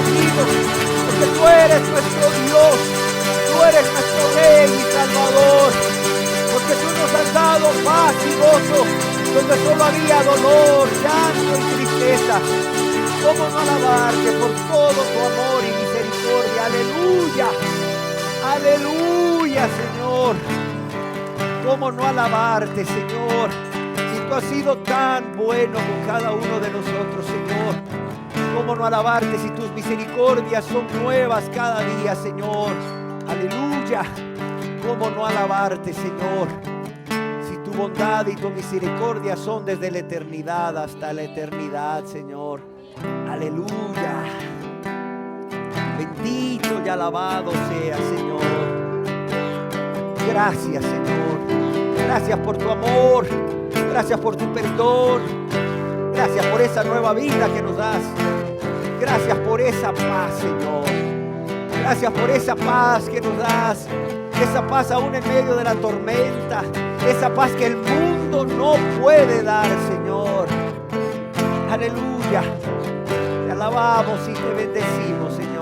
bendecimos, porque tú eres nuestro Dios, tú eres nuestro Rey y Salvador, porque tú nos has dado paz y gozo donde solo había dolor, llanto y tristeza. ¿Cómo no alabarte por todo tu amor y misericordia? Aleluya, aleluya, Señor. ¿Cómo no alabarte, Señor? Si tú has sido tan bueno con cada uno de nosotros, Señor. ¿Cómo no alabarte si tus misericordias son nuevas cada día, Señor? Aleluya. ¿Cómo no alabarte, Señor? Si tu bondad y tu misericordia son desde la eternidad hasta la eternidad, Señor. Aleluya. Bendito y alabado sea, Señor. Gracias, Señor. Gracias por tu amor. Gracias por tu perdón. Gracias por esa nueva vida que nos das. Gracias por esa paz, Señor. Gracias por esa paz que nos das. Esa paz aún en medio de la tormenta. Esa paz que el mundo no puede dar, Señor. Aleluya. Te alabamos y te bendecimos, Señor.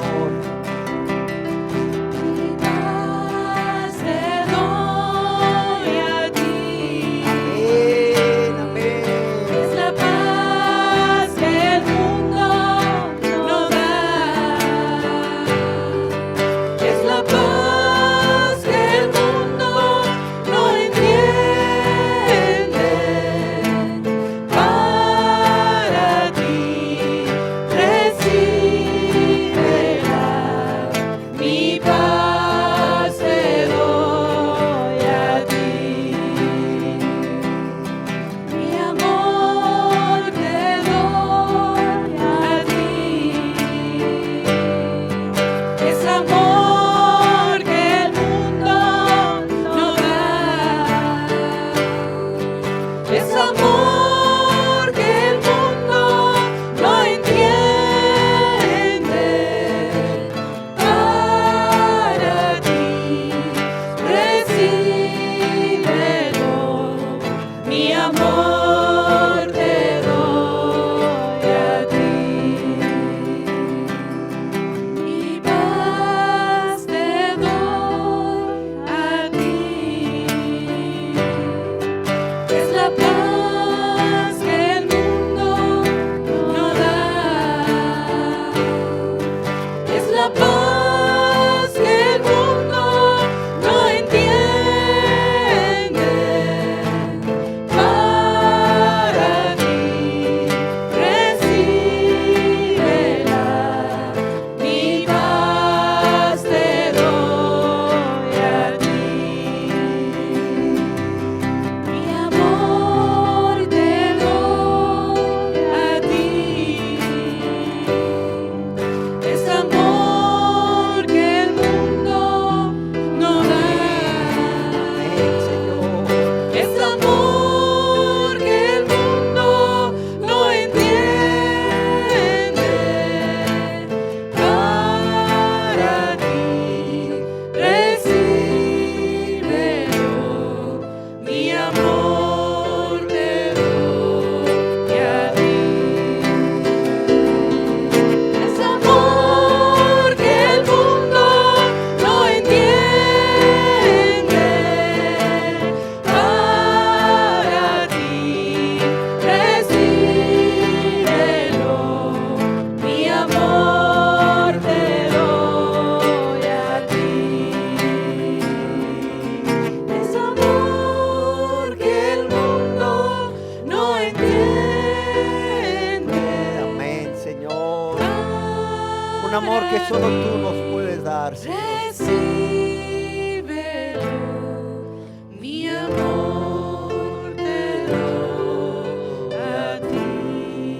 Solo tú nos puedes dar, Señor. Recíbelo, mi amor te doy a ti.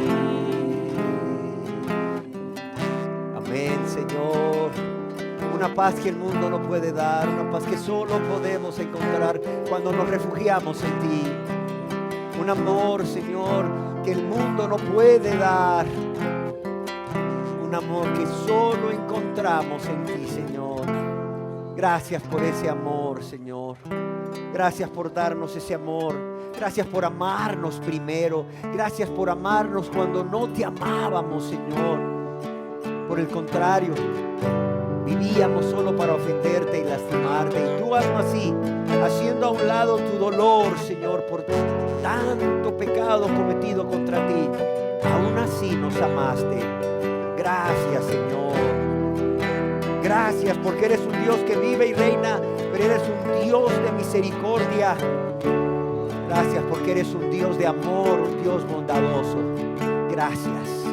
Amén, Señor. Una paz que el mundo no puede dar, una paz que solo podemos encontrar cuando nos refugiamos en ti. Un amor, Señor, que el mundo no puede dar. Un amor que solo encontramos en ti, Señor. Gracias por ese amor, Señor. Gracias por darnos ese amor. Gracias por amarnos primero. Gracias por amarnos cuando no te amábamos, Señor. Por el contrario, vivíamos solo para ofenderte y lastimarte. Y tú aún así, haciendo a un lado tu dolor, Señor, por tanto pecado cometido contra ti, aún así nos amaste. Gracias, Señor. Gracias porque eres un Dios que vive y reina, pero eres un Dios de misericordia. Gracias porque eres un Dios de amor, un Dios bondadoso. Gracias.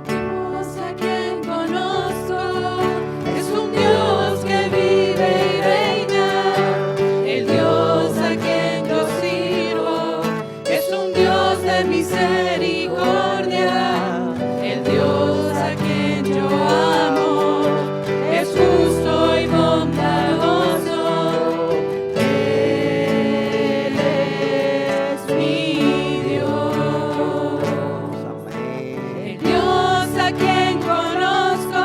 Dios a quien conozco es un Dios que vive y reina. El Dios a quien yo sirvo es un Dios de misericordia. El Dios a quien yo amo es justo y bondadoso. Él es mi Dios. Amén. El Dios a quien conozco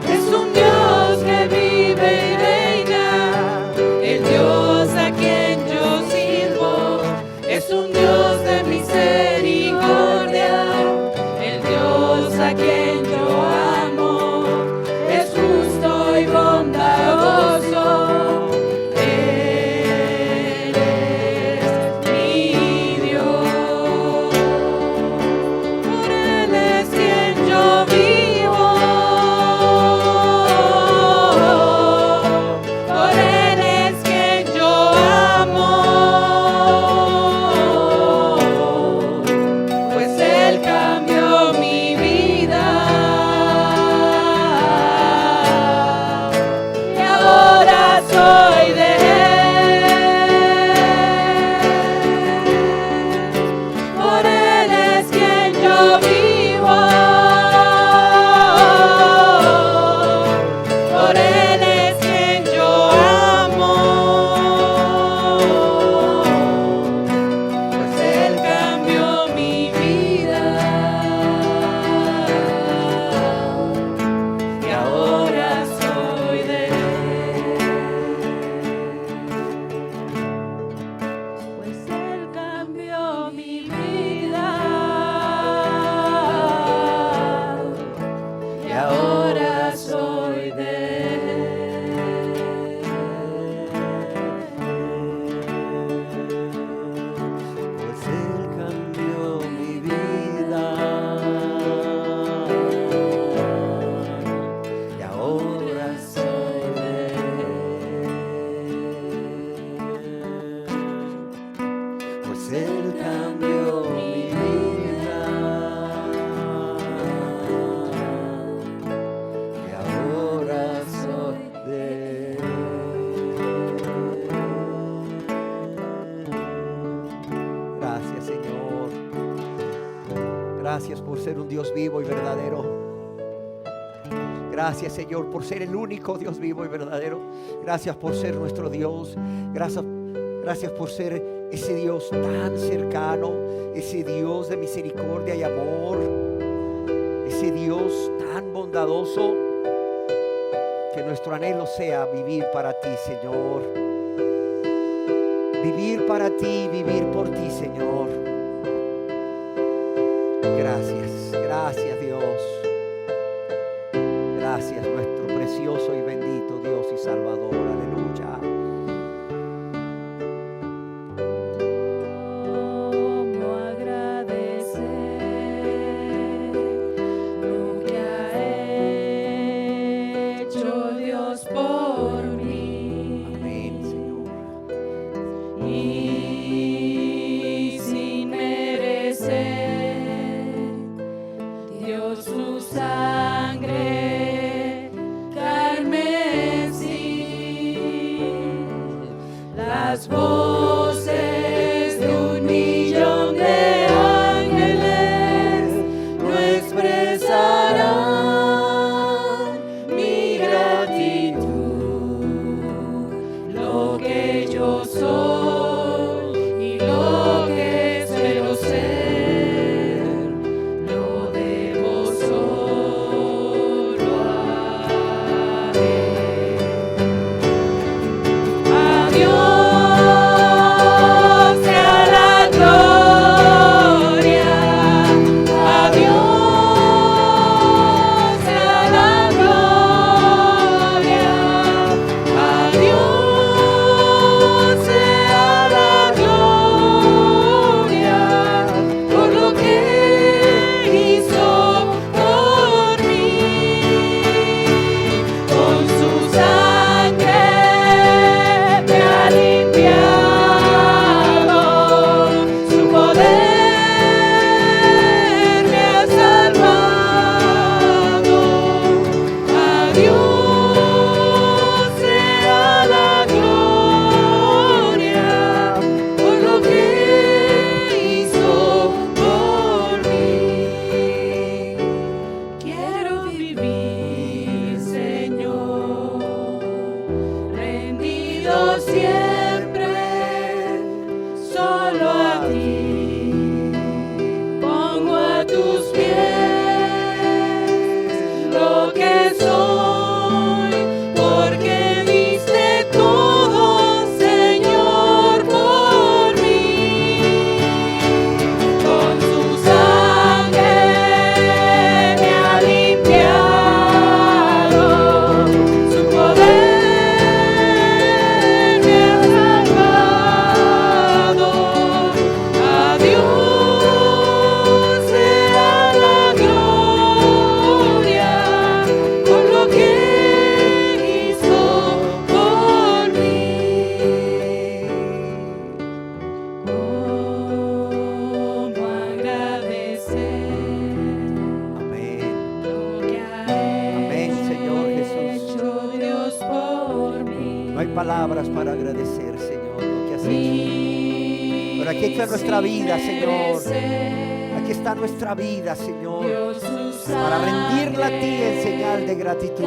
es un Dios que vive y reina. El Dios a quien yo sirvo es un Dios de misericordia. El Dios a quien yo amo es justo y bondadoso. Él es mi Dios. Por Él es quien yo vivo. Por Él es quien yo amo. Pues Él cambió mi vida. Y ahora soy de Él. Por Él es quien yo vivo. Por Él es quien yo amo. Pues Él cambió mi vida. Y ahora soy de Él. Pues Él cambió mi vida. Y ahora soy de Pues Él cambió mi vida y ahora soy de Él. Pues Él cambió mi vida y ahora soy de Él. Gracias, Señor. Gracias por ser un Dios vivo y verdadero. Gracias, Señor, por ser el único Dios vivo y verdadero. Gracias por ser nuestro Dios. Gracias por ser ese Dios tan cercano, ese Dios de misericordia y amor, ese Dios tan bondadoso. Que nuestro anhelo sea vivir para ti, Señor. Vivir para ti, vivir por ti, Señor. Gracias, gracias, Dios. Gracias, nuestro precioso y bendito Dios y Salvador. Aleluya. cómo agradecer lo que ha hecho Dios por mí. Amén, Señor. Y sin merecer dio su sangre carmesí. palabras para agradecer, Señor, lo que has hecho. Pero aquí está nuestra vida, Señor. Aquí está nuestra vida, Señor, para rendirla a ti en señal de gratitud.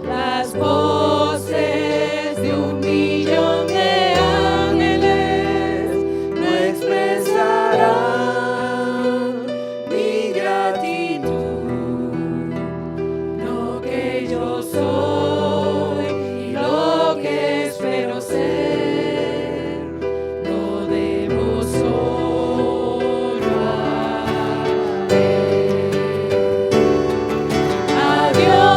Las voces de 1.000.000 de ángeles no expresarán mi gratitud, lo que yo soy y lo que espero ser, lo debo solo a Él. Adiós.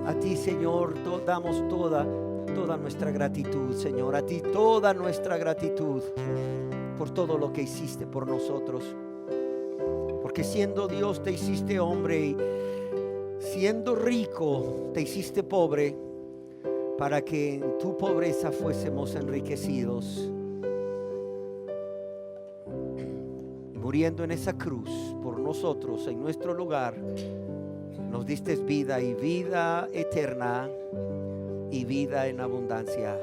A ti, Señor, damos toda nuestra gratitud, Señor. A ti toda nuestra gratitud por todo lo que hiciste por nosotros. Porque siendo Dios te hiciste hombre y siendo rico te hiciste pobre para que en tu pobreza fuésemos enriquecidos. Muriendo en esa cruz por nosotros en nuestro lugar, nos diste vida y vida eterna y vida en abundancia.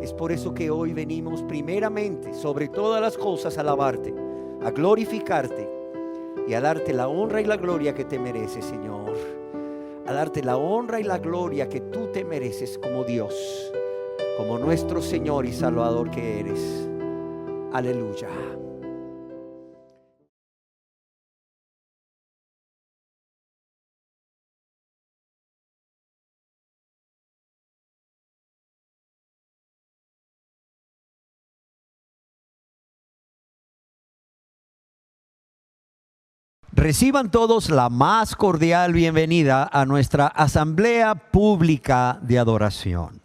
Es por eso que hoy venimos primeramente, sobre todas las cosas, a alabarte, a glorificarte y a darte la honra y la gloria que te mereces, Señor. A darte la honra y la gloria que tú te mereces como Dios, como nuestro Señor y Salvador que eres. Aleluya. Reciban todos la más cordial bienvenida a nuestra asamblea pública de adoración.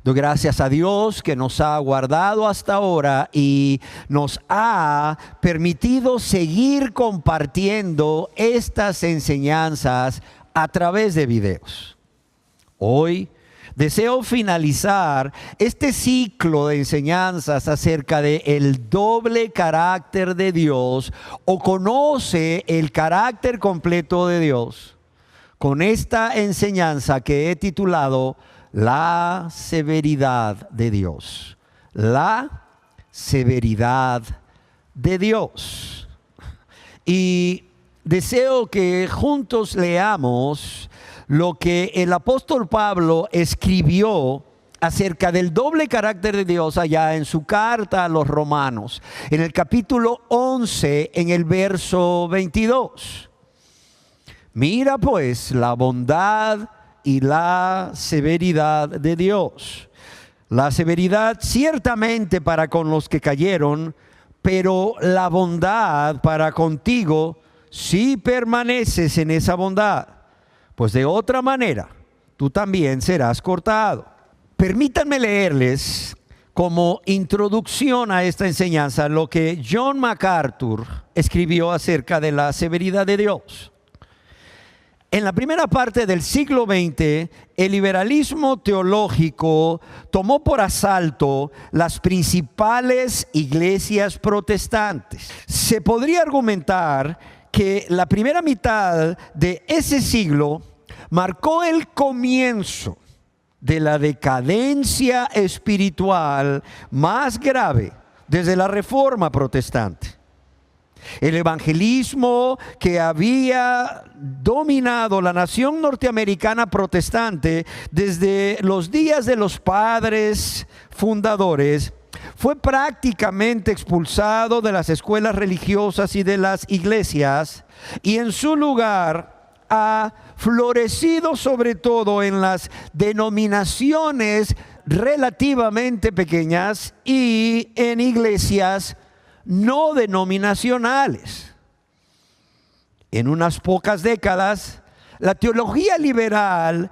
Doy gracias a Dios que nos ha guardado hasta ahora y nos ha permitido seguir compartiendo estas enseñanzas a través de videos. Hoy deseo finalizar este ciclo de enseñanzas acerca de el doble carácter de Dios o conoce el carácter completo de Dios con esta enseñanza que he titulado La severidad de Dios. La severidad de Dios. Y deseo que juntos leamos lo que el apóstol Pablo escribió acerca del doble carácter de Dios allá en su carta a los Romanos, en el capítulo 11, en el verso 22. Mira pues la bondad y la severidad de Dios. La severidad ciertamente para con los que cayeron, pero la bondad para contigo si permaneces en esa bondad. Pues de otra manera, tú también serás cortado. Permítanme leerles como introducción a esta enseñanza lo que John MacArthur escribió acerca de la severidad de Dios. En la primera parte del siglo XX, el liberalismo teológico tomó por asalto las principales iglesias protestantes. Se podría argumentar que la primera mitad de ese siglo marcó el comienzo de la decadencia espiritual más grave desde la Reforma protestante. El evangelismo que había dominado la nación norteamericana protestante desde los días de los padres fundadores fue prácticamente expulsado de las escuelas religiosas y de las iglesias, y en su lugar ha florecido sobre todo en las denominaciones relativamente pequeñas y en iglesias no denominacionales. En unas pocas décadas, la teología liberal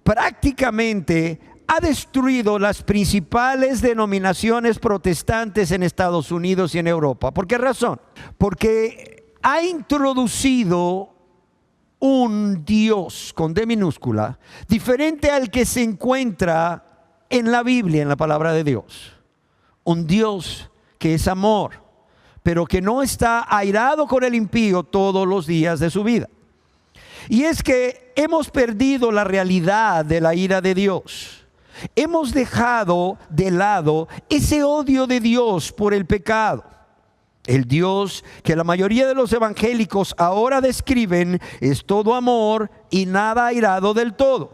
prácticamente ha destruido las principales denominaciones protestantes en Estados Unidos y en Europa. ¿Por qué razón? Porque ha introducido un Dios con D minúscula diferente al que se encuentra en la Biblia, en la palabra de Dios. Un Dios que es amor, pero que no está airado con el impío todos los días de su vida. Y es que hemos perdido la realidad de la ira de Dios. Hemos dejado de lado ese odio de Dios por el pecado. El Dios que la mayoría de los evangélicos ahora describen es todo amor y nada airado del todo.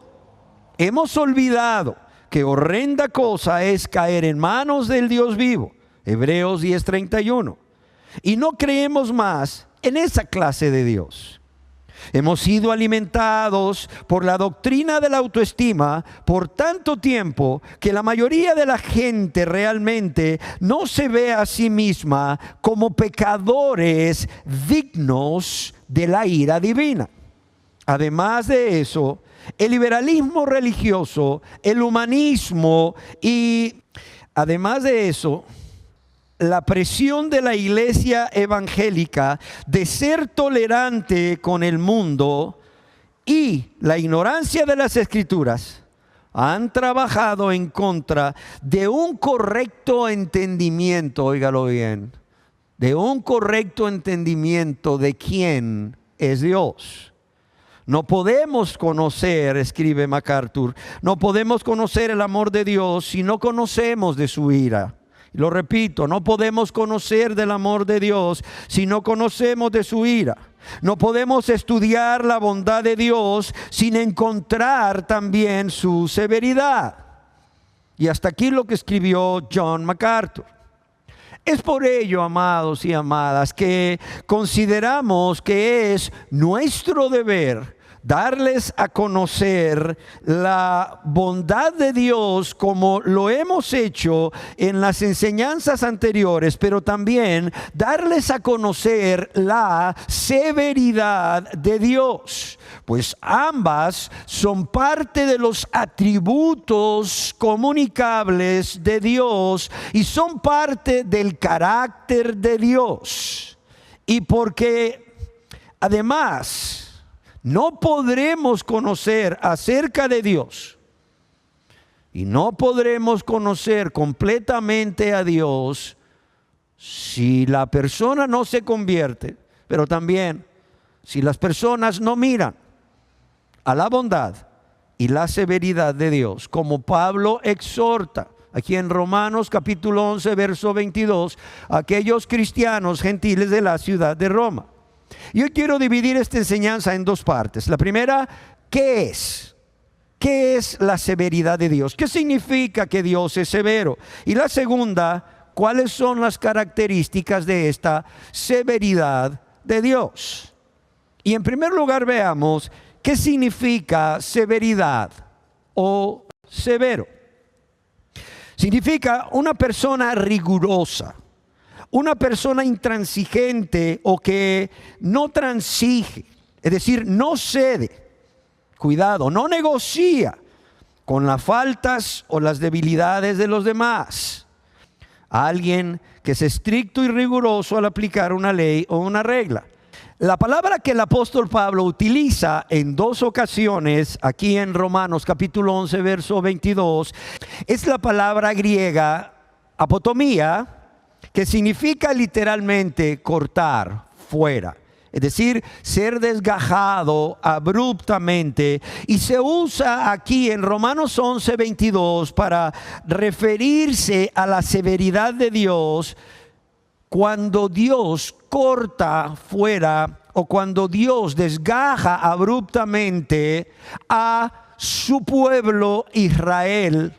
Hemos olvidado qué horrenda cosa es caer en manos del Dios vivo. Hebreos 10:31. Y no creemos más en esa clase de Dios. Hemos sido alimentados por la doctrina de la autoestima por tanto tiempo que la mayoría de la gente realmente no se ve a sí misma como pecadores dignos de la ira divina. Además de eso, el liberalismo religioso, el humanismo y además de eso, la presión de la iglesia evangélica de ser tolerante con el mundo y la ignorancia de las escrituras han trabajado en contra de un correcto entendimiento, óigalo bien, de un correcto entendimiento de quién es Dios. No podemos conocer, escribe MacArthur, no podemos conocer el amor de Dios si no conocemos de su ira. Lo repito, no podemos conocer del amor de Dios si no conocemos de su ira. No podemos estudiar la bondad de Dios sin encontrar también su severidad. Y hasta aquí lo que escribió John MacArthur. Es por ello, amados y amadas, que consideramos que es nuestro deber darles a conocer la bondad de Dios como lo hemos hecho en las enseñanzas anteriores, pero también darles a conocer la severidad de Dios, pues ambas son parte de los atributos comunicables de Dios y son parte del carácter de Dios. Y porque además no podremos conocer acerca de Dios y no podremos conocer completamente a Dios si la persona no se convierte, pero también si las personas no miran a la bondad y la severidad de Dios, como Pablo exhorta aquí en Romanos capítulo 11, verso 22, a aquellos cristianos gentiles de la ciudad de Roma. Yo quiero dividir esta enseñanza en dos partes. La primera, ¿qué es? ¿Qué es la severidad de Dios? ¿Qué significa que Dios es severo? Y la segunda, ¿cuáles son las características de esta severidad de Dios? Y en primer lugar veamos qué significa severidad o severo. Significa una persona rigurosa, una persona intransigente o que no transige, es decir, no cede, cuidado, no negocia con las faltas o las debilidades de los demás. Alguien que es estricto y riguroso al aplicar una ley o una regla. La palabra que el apóstol Pablo utiliza en dos ocasiones aquí en Romanos capítulo 11 verso 22 es la palabra griega apotomía, que significa literalmente cortar fuera, es decir, ser desgajado abruptamente, y se usa aquí en Romanos 11, 22 para referirse a la severidad de Dios cuando Dios corta fuera o cuando Dios desgaja abruptamente a su pueblo Israel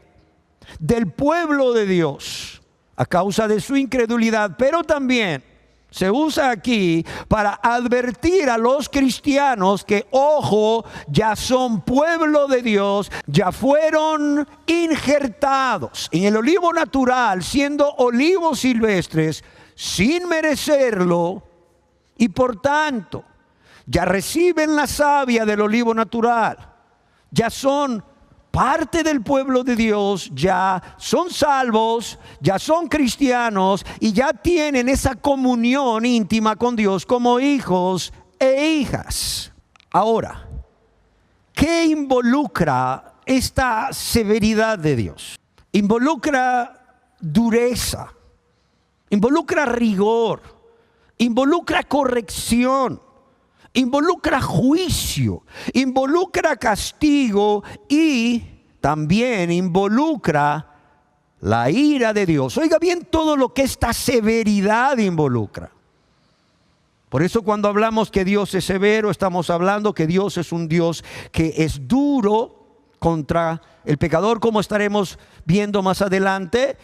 del pueblo de Dios a causa de su incredulidad, pero también se usa aquí para advertir a los cristianos que, ojo, ya son pueblo de Dios, ya fueron injertados en el olivo natural, siendo olivos silvestres, sin merecerlo, y por tanto, ya reciben la savia del olivo natural, ya son parte del pueblo de Dios, ya son salvos, ya son cristianos y ya tienen esa comunión íntima con Dios como hijos e hijas. Ahora, ¿qué involucra esta severidad de Dios? Involucra dureza, involucra rigor, involucra corrección, involucra juicio, involucra castigo y también involucra la ira de Dios. Oiga bien todo lo que esta severidad involucra. Por eso cuando hablamos que Dios es severo, estamos hablando que Dios es un Dios que es duro contra el pecador, como estaremos viendo más adelante.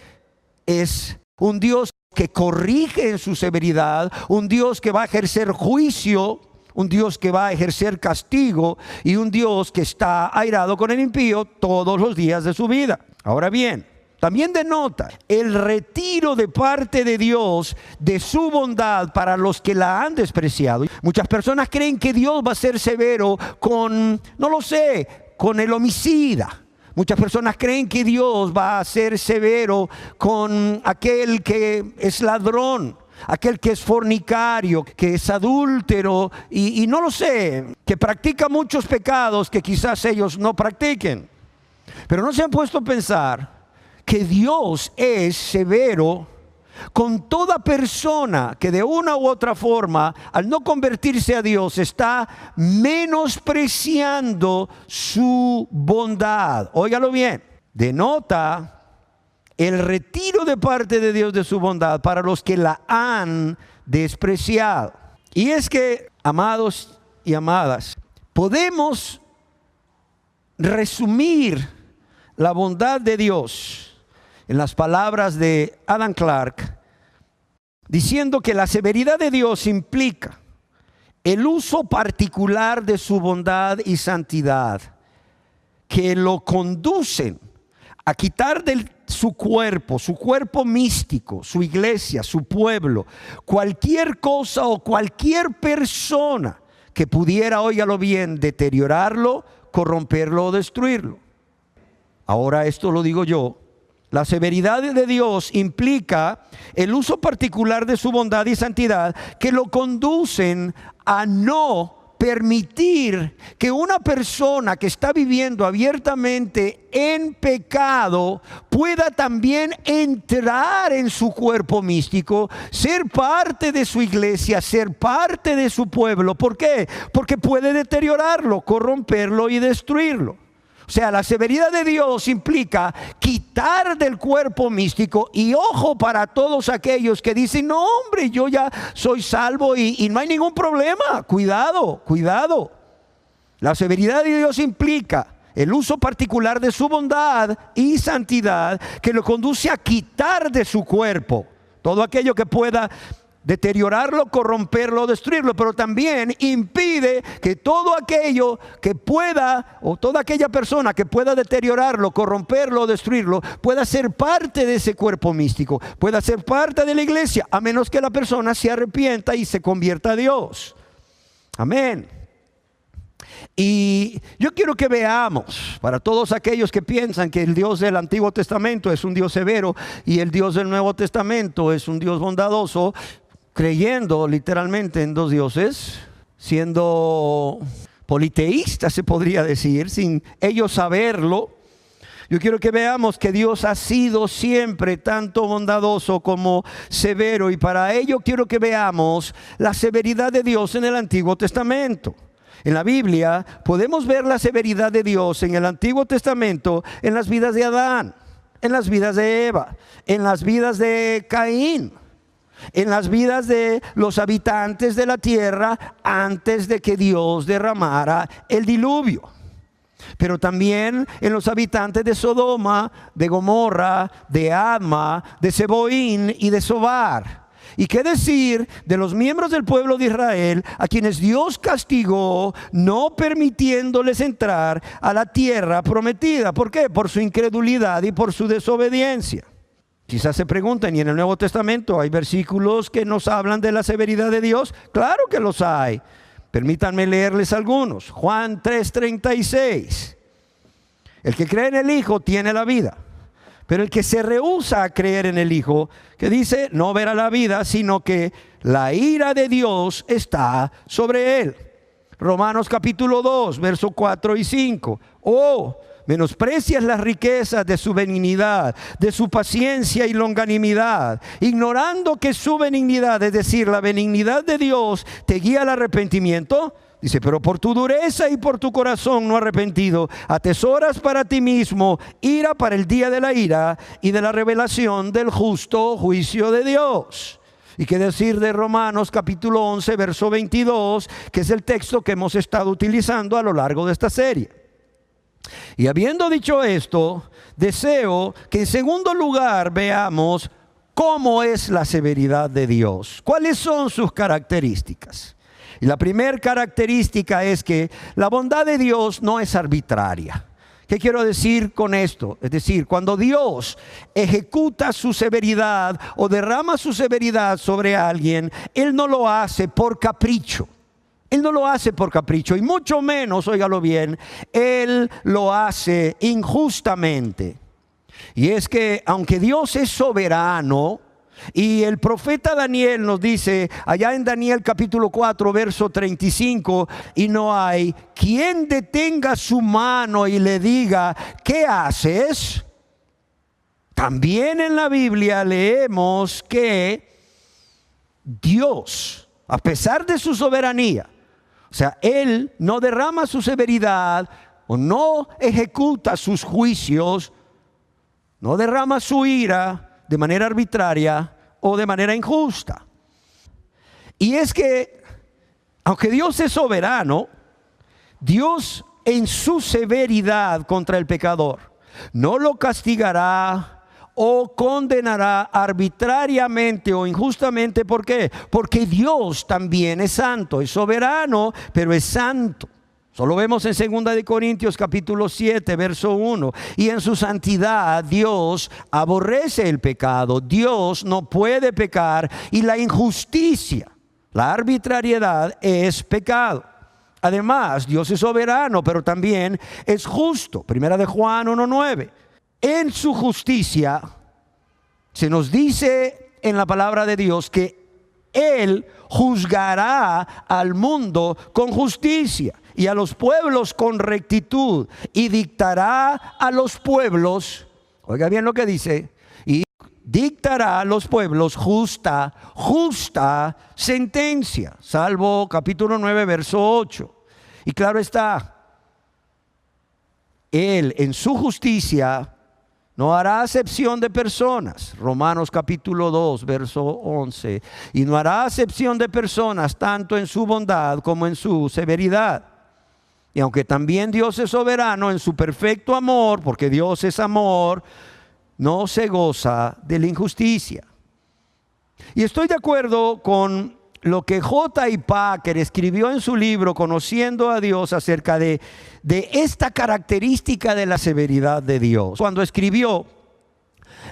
Es un Dios que corrige en su severidad, un Dios que va a ejercer juicio, un Dios que va a ejercer castigo y un Dios que está airado con el impío todos los días de su vida. Ahora bien, también denota el retiro de parte de Dios de su bondad para los que la han despreciado. Muchas personas creen que Dios va a ser severo con, no lo sé, con el homicida. Muchas personas creen que Dios va a ser severo con aquel que es ladrón, aquel que es fornicario, que es adúltero y no lo sé, que practica muchos pecados que quizás ellos no practiquen. Pero no se han puesto a pensar que Dios es severo con toda persona que de una u otra forma, al no convertirse a Dios, está menospreciando su bondad. Óigalo bien, denota el retiro de parte de Dios de su bondad para los que la han despreciado. Y es que, amados y amadas, podemos resumir la bondad de Dios en las palabras de Adam Clarke, diciendo que la severidad de Dios implica el uso particular de su bondad y santidad, que lo conducen a quitar de su cuerpo místico, su iglesia, su pueblo, cualquier cosa o cualquier persona que pudiera, óigalo bien, deteriorarlo, corromperlo o destruirlo. Ahora esto lo digo yo. La severidad de Dios implica el uso particular de su bondad y santidad que lo conducen a no permitir que una persona que está viviendo abiertamente en pecado pueda también entrar en su cuerpo místico, ser parte de su iglesia, ser parte de su pueblo. ¿Por qué? Porque puede deteriorarlo, corromperlo y destruirlo. O sea, la severidad de Dios implica quitar del cuerpo místico, y ojo para todos aquellos que dicen, no hombre, yo ya soy salvo y no hay ningún problema. Cuidado, cuidado. La severidad de Dios implica el uso particular de su bondad y santidad que lo conduce a quitar de su cuerpo todo aquello que pueda deteriorarlo, corromperlo, destruirlo, pero también impide que todo aquello que pueda, o toda aquella persona que pueda deteriorarlo, corromperlo o destruirlo, pueda ser parte de ese cuerpo místico, pueda ser parte de la iglesia, a menos que la persona se arrepienta y se convierta a Dios. Amén. Y yo quiero que veamos, para todos aquellos que piensan que el Dios del Antiguo Testamento es un Dios severo y el Dios del Nuevo Testamento es un Dios bondadoso, creyendo literalmente en dos dioses, siendo politeístas se podría decir, sin ellos saberlo. Yo quiero que veamos que Dios ha sido siempre tanto bondadoso como severo, y para ello quiero que veamos la severidad de Dios en el Antiguo Testamento. En la Biblia podemos ver la severidad de Dios en el Antiguo Testamento en las vidas de Adán, en las vidas de Eva, en las vidas de Caín, en las vidas de los habitantes de la tierra antes de que Dios derramara el diluvio. Pero también en los habitantes de Sodoma, de Gomorra, de Adma, de Seboín y de Sobar. ¿Y qué decir de los miembros del pueblo de Israel a quienes Dios castigó, no permitiéndoles entrar a la tierra prometida? ¿Por qué? Por su incredulidad y por su desobediencia. Quizás se pregunten, ¿y en el Nuevo Testamento hay versículos que nos hablan de la severidad de Dios? Claro que los hay. Permítanme leerles algunos. Juan 3:36. El que cree en el Hijo tiene la vida, pero el que se rehúsa a creer en el Hijo, que dice, no verá la vida, sino que la ira de Dios está sobre él. Romanos capítulo 2, versos 4 y 5. Oh, menosprecias las riquezas de su benignidad, de su paciencia y longanimidad, ignorando que su benignidad, es decir, la benignidad de Dios, te guía al arrepentimiento. Dice, pero por tu dureza y por tu corazón no arrepentido, atesoras para ti mismo ira para el día de la ira y de la revelación del justo juicio de Dios. ¿Y qué decir de Romanos capítulo 11, verso 22, que es el texto que hemos estado utilizando a lo largo de esta serie? Y habiendo dicho esto, deseo que en segundo lugar veamos cómo es la severidad de Dios. ¿Cuáles son sus características? Y la primera característica es que la bondad de Dios no es arbitraria. ¿Qué quiero decir con esto? Es decir, cuando Dios ejecuta su severidad o derrama su severidad sobre alguien, Él no lo hace por capricho. Él no lo hace por capricho, y mucho menos, óigalo bien, Él lo hace injustamente. Y es que aunque Dios es soberano, y el profeta Daniel nos dice, allá en Daniel capítulo 4, verso 35, y no hay quien detenga su mano y le diga, ¿qué haces? También en la Biblia leemos que Dios, a pesar de su soberanía, o sea, Él no derrama su severidad o no ejecuta sus juicios, no derrama su ira de manera arbitraria o de manera injusta. Y es que, aunque Dios es soberano, Dios en su severidad contra el pecador no lo castigará o condenará arbitrariamente o injustamente. ¿Por qué? Porque Dios también es santo, es soberano, pero es santo. Solo vemos en 2 de Corintios capítulo 7, verso 1. Y en su santidad Dios aborrece el pecado. Dios no puede pecar, y la injusticia, la arbitrariedad es pecado. Además, Dios es soberano, pero también es justo. 1 de Juan 1:9. En su justicia se nos dice en la palabra de Dios que Él juzgará al mundo con justicia y a los pueblos con rectitud, y dictará a los pueblos, oiga bien lo que dice, y dictará a los pueblos justa sentencia. Salmo capítulo 9, verso 8. Y claro está, Él en su justicia no hará acepción de personas. Romanos capítulo 2, verso 11. Y no hará acepción de personas tanto en su bondad como en su severidad. Y aunque también Dios es soberano en su perfecto amor, porque Dios es amor, no se goza de la injusticia. Y estoy de acuerdo con lo que J.I. Packer escribió en su libro Conociendo a Dios acerca de esta característica de la severidad de Dios. Cuando escribió: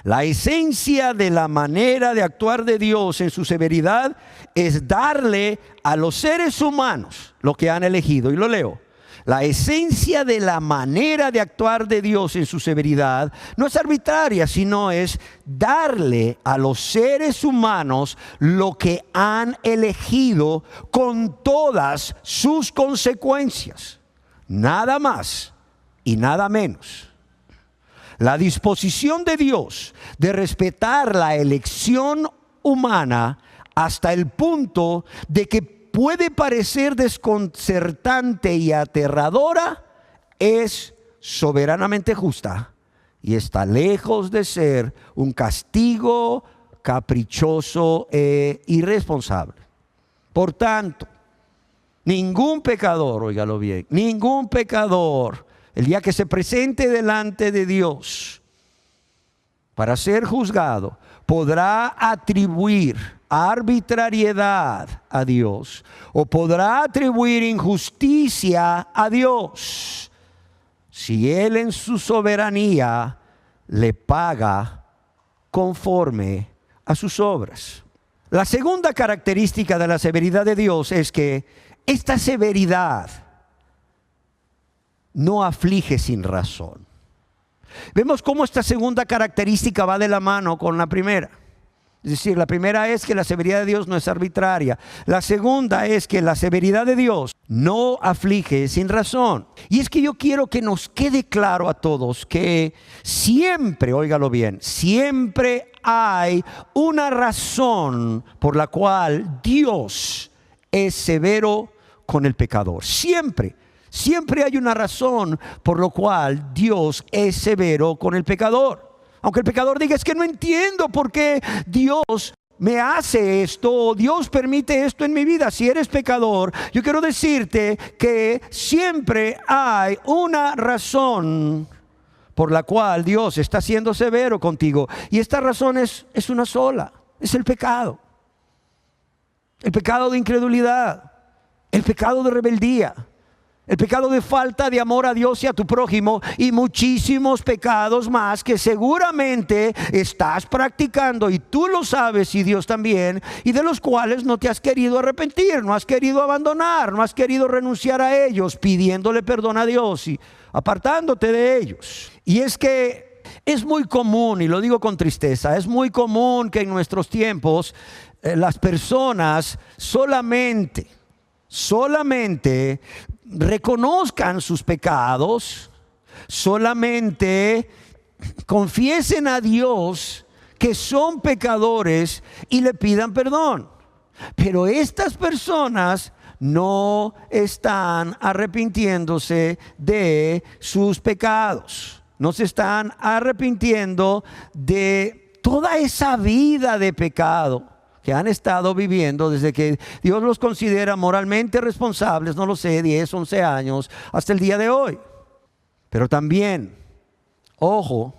la esencia de la manera de actuar de Dios en su severidad es darle a los seres humanos lo que han elegido. Y lo leo. La esencia de la manera de actuar de Dios en su severidad no es arbitraria, sino es darle a los seres humanos lo que han elegido con todas sus consecuencias. Nada más y nada menos. La disposición de Dios de respetar la elección humana hasta el punto de que puede parecer desconcertante y aterradora, es soberanamente justa y está lejos de ser un castigo caprichoso e irresponsable. Por tanto, ningún pecador, óigalo bien, ningún pecador, el día que se presente delante de Dios para ser juzgado, podrá atribuir arbitrariedad a Dios o podrá atribuir injusticia a Dios si Él en su soberanía le paga conforme a sus obras. La segunda característica de la severidad de Dios es que esta severidad no aflige sin razón. Vemos cómo esta segunda característica va de la mano con la primera. Es decir, la primera es que la severidad de Dios no es arbitraria. La segunda es que la severidad de Dios no aflige sin razón. Y es que yo quiero que nos quede claro a todos que siempre, óigalo bien, siempre hay una razón por la cual Dios es severo con el pecador. Siempre hay una razón por la cual Dios es severo con el pecador. Aunque el pecador diga: es que no entiendo por qué Dios me hace esto, o Dios permite esto en mi vida. Si eres pecador, yo quiero decirte que siempre hay una razón por la cual Dios está siendo severo contigo. Y esta razón es una sola: es el pecado. El pecado de incredulidad, el pecado de rebeldía, el pecado de falta de amor a Dios y a tu prójimo, y muchísimos pecados más que seguramente estás practicando, y tú lo sabes y Dios también, y de los cuales no te has querido arrepentir, no has querido abandonar, no has querido renunciar a ellos, pidiéndole perdón a Dios y apartándote de ellos. Y es que es muy común, y lo digo con tristeza, es muy común que en nuestros tiempos las personas solamente reconozcan sus pecados, solamente confiesen a Dios que son pecadores y le pidan perdón. Pero estas personas no están arrepintiéndose de sus pecados, no se están arrepintiendo de toda esa vida de pecado que han estado viviendo desde que Dios los considera moralmente responsables, no lo sé, 10, 11 años, hasta el día de hoy. Pero también, ojo,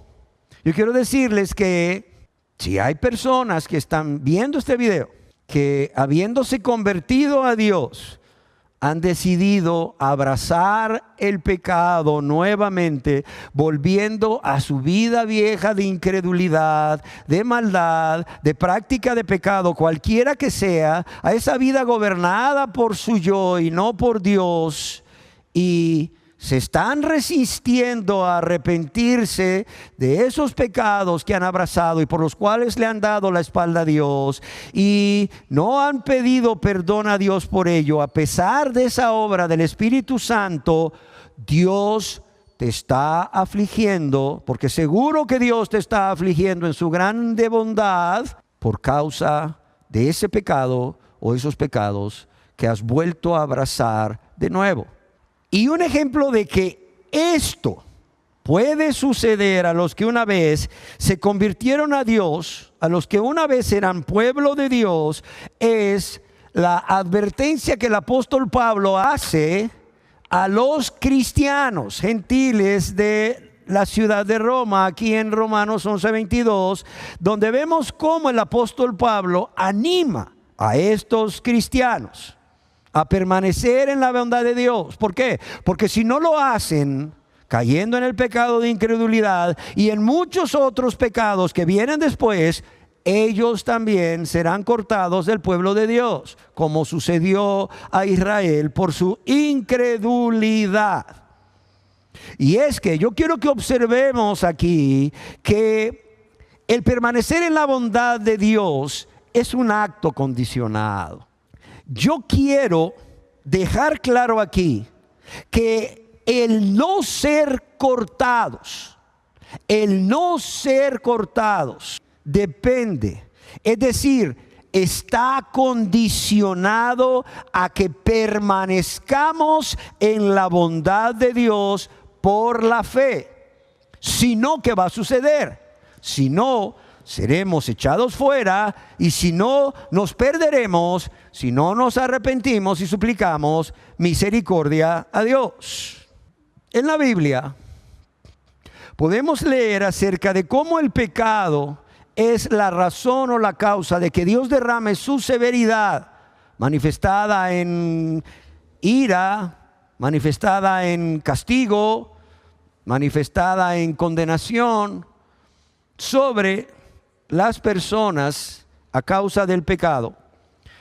Yo quiero decirles que si hay personas que están viendo este video, que habiéndose convertido a Dios, han decidido abrazar el pecado nuevamente, volviendo a su vida vieja de incredulidad, de maldad, de práctica de pecado, cualquiera que sea, a esa vida gobernada por su yo y no por Dios, y se están resistiendo a arrepentirse de esos pecados que han abrazado y por los cuales le han dado la espalda a Dios, y no han pedido perdón a Dios por ello. A pesar de esa obra del Espíritu Santo, Dios te está afligiendo, porque seguro que Dios te está afligiendo en su grande bondad por causa de ese pecado o esos pecados que has vuelto a abrazar de nuevo. Y un ejemplo de que esto puede suceder a los que una vez se convirtieron a Dios, a los que una vez eran pueblo de Dios, es la advertencia que el apóstol Pablo hace a los cristianos gentiles de la ciudad de Roma, aquí en Romanos 11:22, donde vemos cómo el apóstol Pablo anima a estos cristianos a permanecer en la bondad de Dios. ¿Por qué? Porque si no lo hacen, cayendo en el pecado de incredulidad y en muchos otros pecados que vienen después, ellos también serán cortados del pueblo de Dios, como sucedió a Israel por su incredulidad. Y es que yo quiero que observemos aquí que el permanecer en la bondad de Dios es un acto condicionado. Yo quiero dejar claro aquí que el no ser cortados depende, es decir, está condicionado a que permanezcamos en la bondad de Dios por la fe. Si no, ¿qué va a suceder? Si no, seremos echados fuera, y si no, nos perderemos si no nos arrepentimos y suplicamos misericordia a Dios. En la Biblia podemos leer acerca de cómo el pecado es la razón o la causa de que Dios derrame su severidad, manifestada en ira, manifestada en castigo, manifestada en condenación sobre las personas a causa del pecado.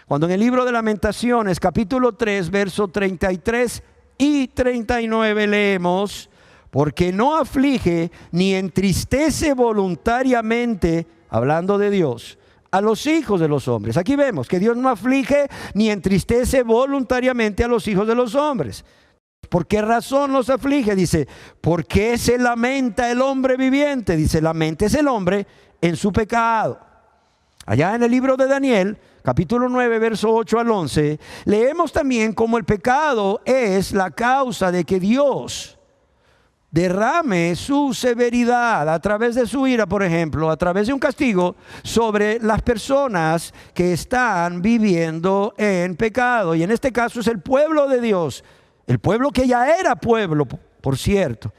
Cuando en el libro de Lamentaciones, capítulo 3, verso 33 y 39 leemos: porque no aflige ni entristece voluntariamente, hablando de Dios, a los hijos de los hombres. Aquí vemos que Dios no aflige ni entristece voluntariamente a los hijos de los hombres. ¿Por qué razón los aflige? Dice, ¿por qué se lamenta el hombre viviente? Dice, laméntese el hombre en su pecado. Allá en el libro de Daniel, capítulo 9, verso 8 al 11, leemos también cómo el pecado es la causa de que Dios derrame su severidad a través de su ira, por ejemplo, a través de un castigo sobre las personas que están viviendo en pecado. Y en este caso es el pueblo de Dios, el pueblo que ya era pueblo, por cierto.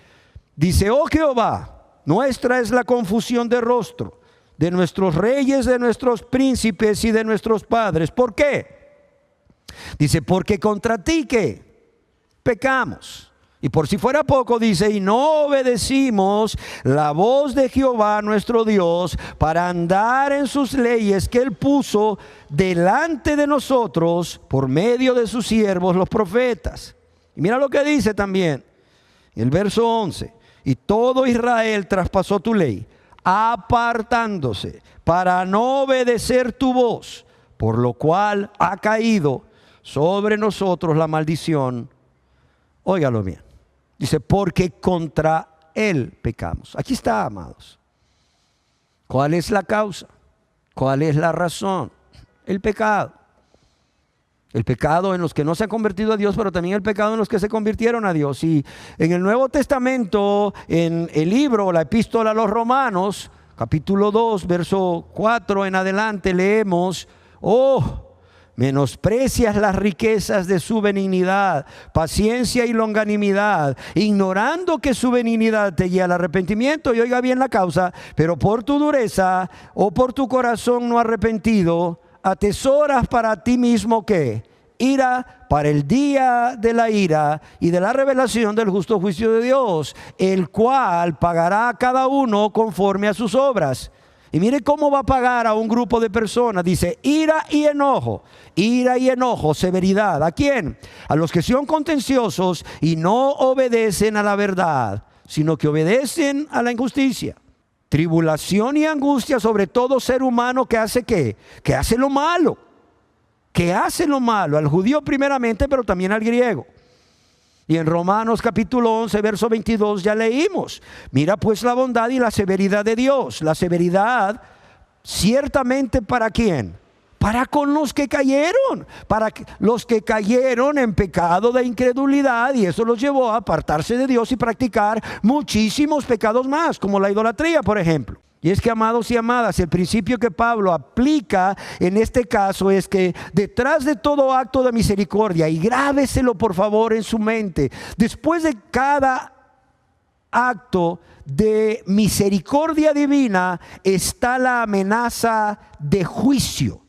Dice, oh Jehová, nuestra es la confusión de rostro, de nuestros reyes, de nuestros príncipes y de nuestros padres. ¿Por qué? Dice, porque contra ti ¿qué? Pecamos. Y por si fuera poco, dice, y no obedecimos la voz de Jehová nuestro Dios para andar en sus leyes que Él puso delante de nosotros por medio de sus siervos los profetas. Y mira lo que dice también, el verso 11, y todo Israel traspasó tu ley, apartándose para no obedecer tu voz, por lo cual ha caído sobre nosotros la maldición. Óigalo bien. Dice, porque contra Él pecamos. Aquí está, amados. ¿Cuál es la causa? ¿Cuál es la razón? El pecado. El pecado en los que no se han convertido a Dios, pero también el pecado en los que se convirtieron a Dios. Y en el Nuevo Testamento, en el libro, la epístola a los Romanos, capítulo 2, verso 4 en adelante, leemos, oh, menosprecias las riquezas de su benignidad, paciencia y longanimidad, ignorando que su benignidad te guía al arrepentimiento. Y oiga bien la causa: pero por tu dureza o por tu corazón no arrepentido, atesoras para ti mismo ¿qué? Ira para el día de la ira y de la revelación del justo juicio de Dios, el cual pagará a cada uno conforme a sus obras. Y mire cómo va a pagar a un grupo de personas. Dice: ira y enojo, severidad. ¿A quién? A los que son contenciosos y no obedecen a la verdad, sino que obedecen a la injusticia. Tribulación y angustia sobre todo ser humano que hace ¿qué? Que hace lo malo. Que hace lo malo, al judío primeramente, pero también al griego. Y en Romanos capítulo 11, verso 22 ya leímos: mira pues la bondad y la severidad de Dios. La severidad ciertamente ¿para quién? Para con los que cayeron, para los que cayeron en pecado de incredulidad, y eso los llevó a apartarse de Dios y practicar muchísimos pecados más, como la idolatría, por ejemplo. Y es que, amados y amadas, el principio que Pablo aplica en este caso es que detrás de todo acto de misericordia, y grábeselo por favor en su mente, después de cada acto de misericordia divina está la amenaza de juicio.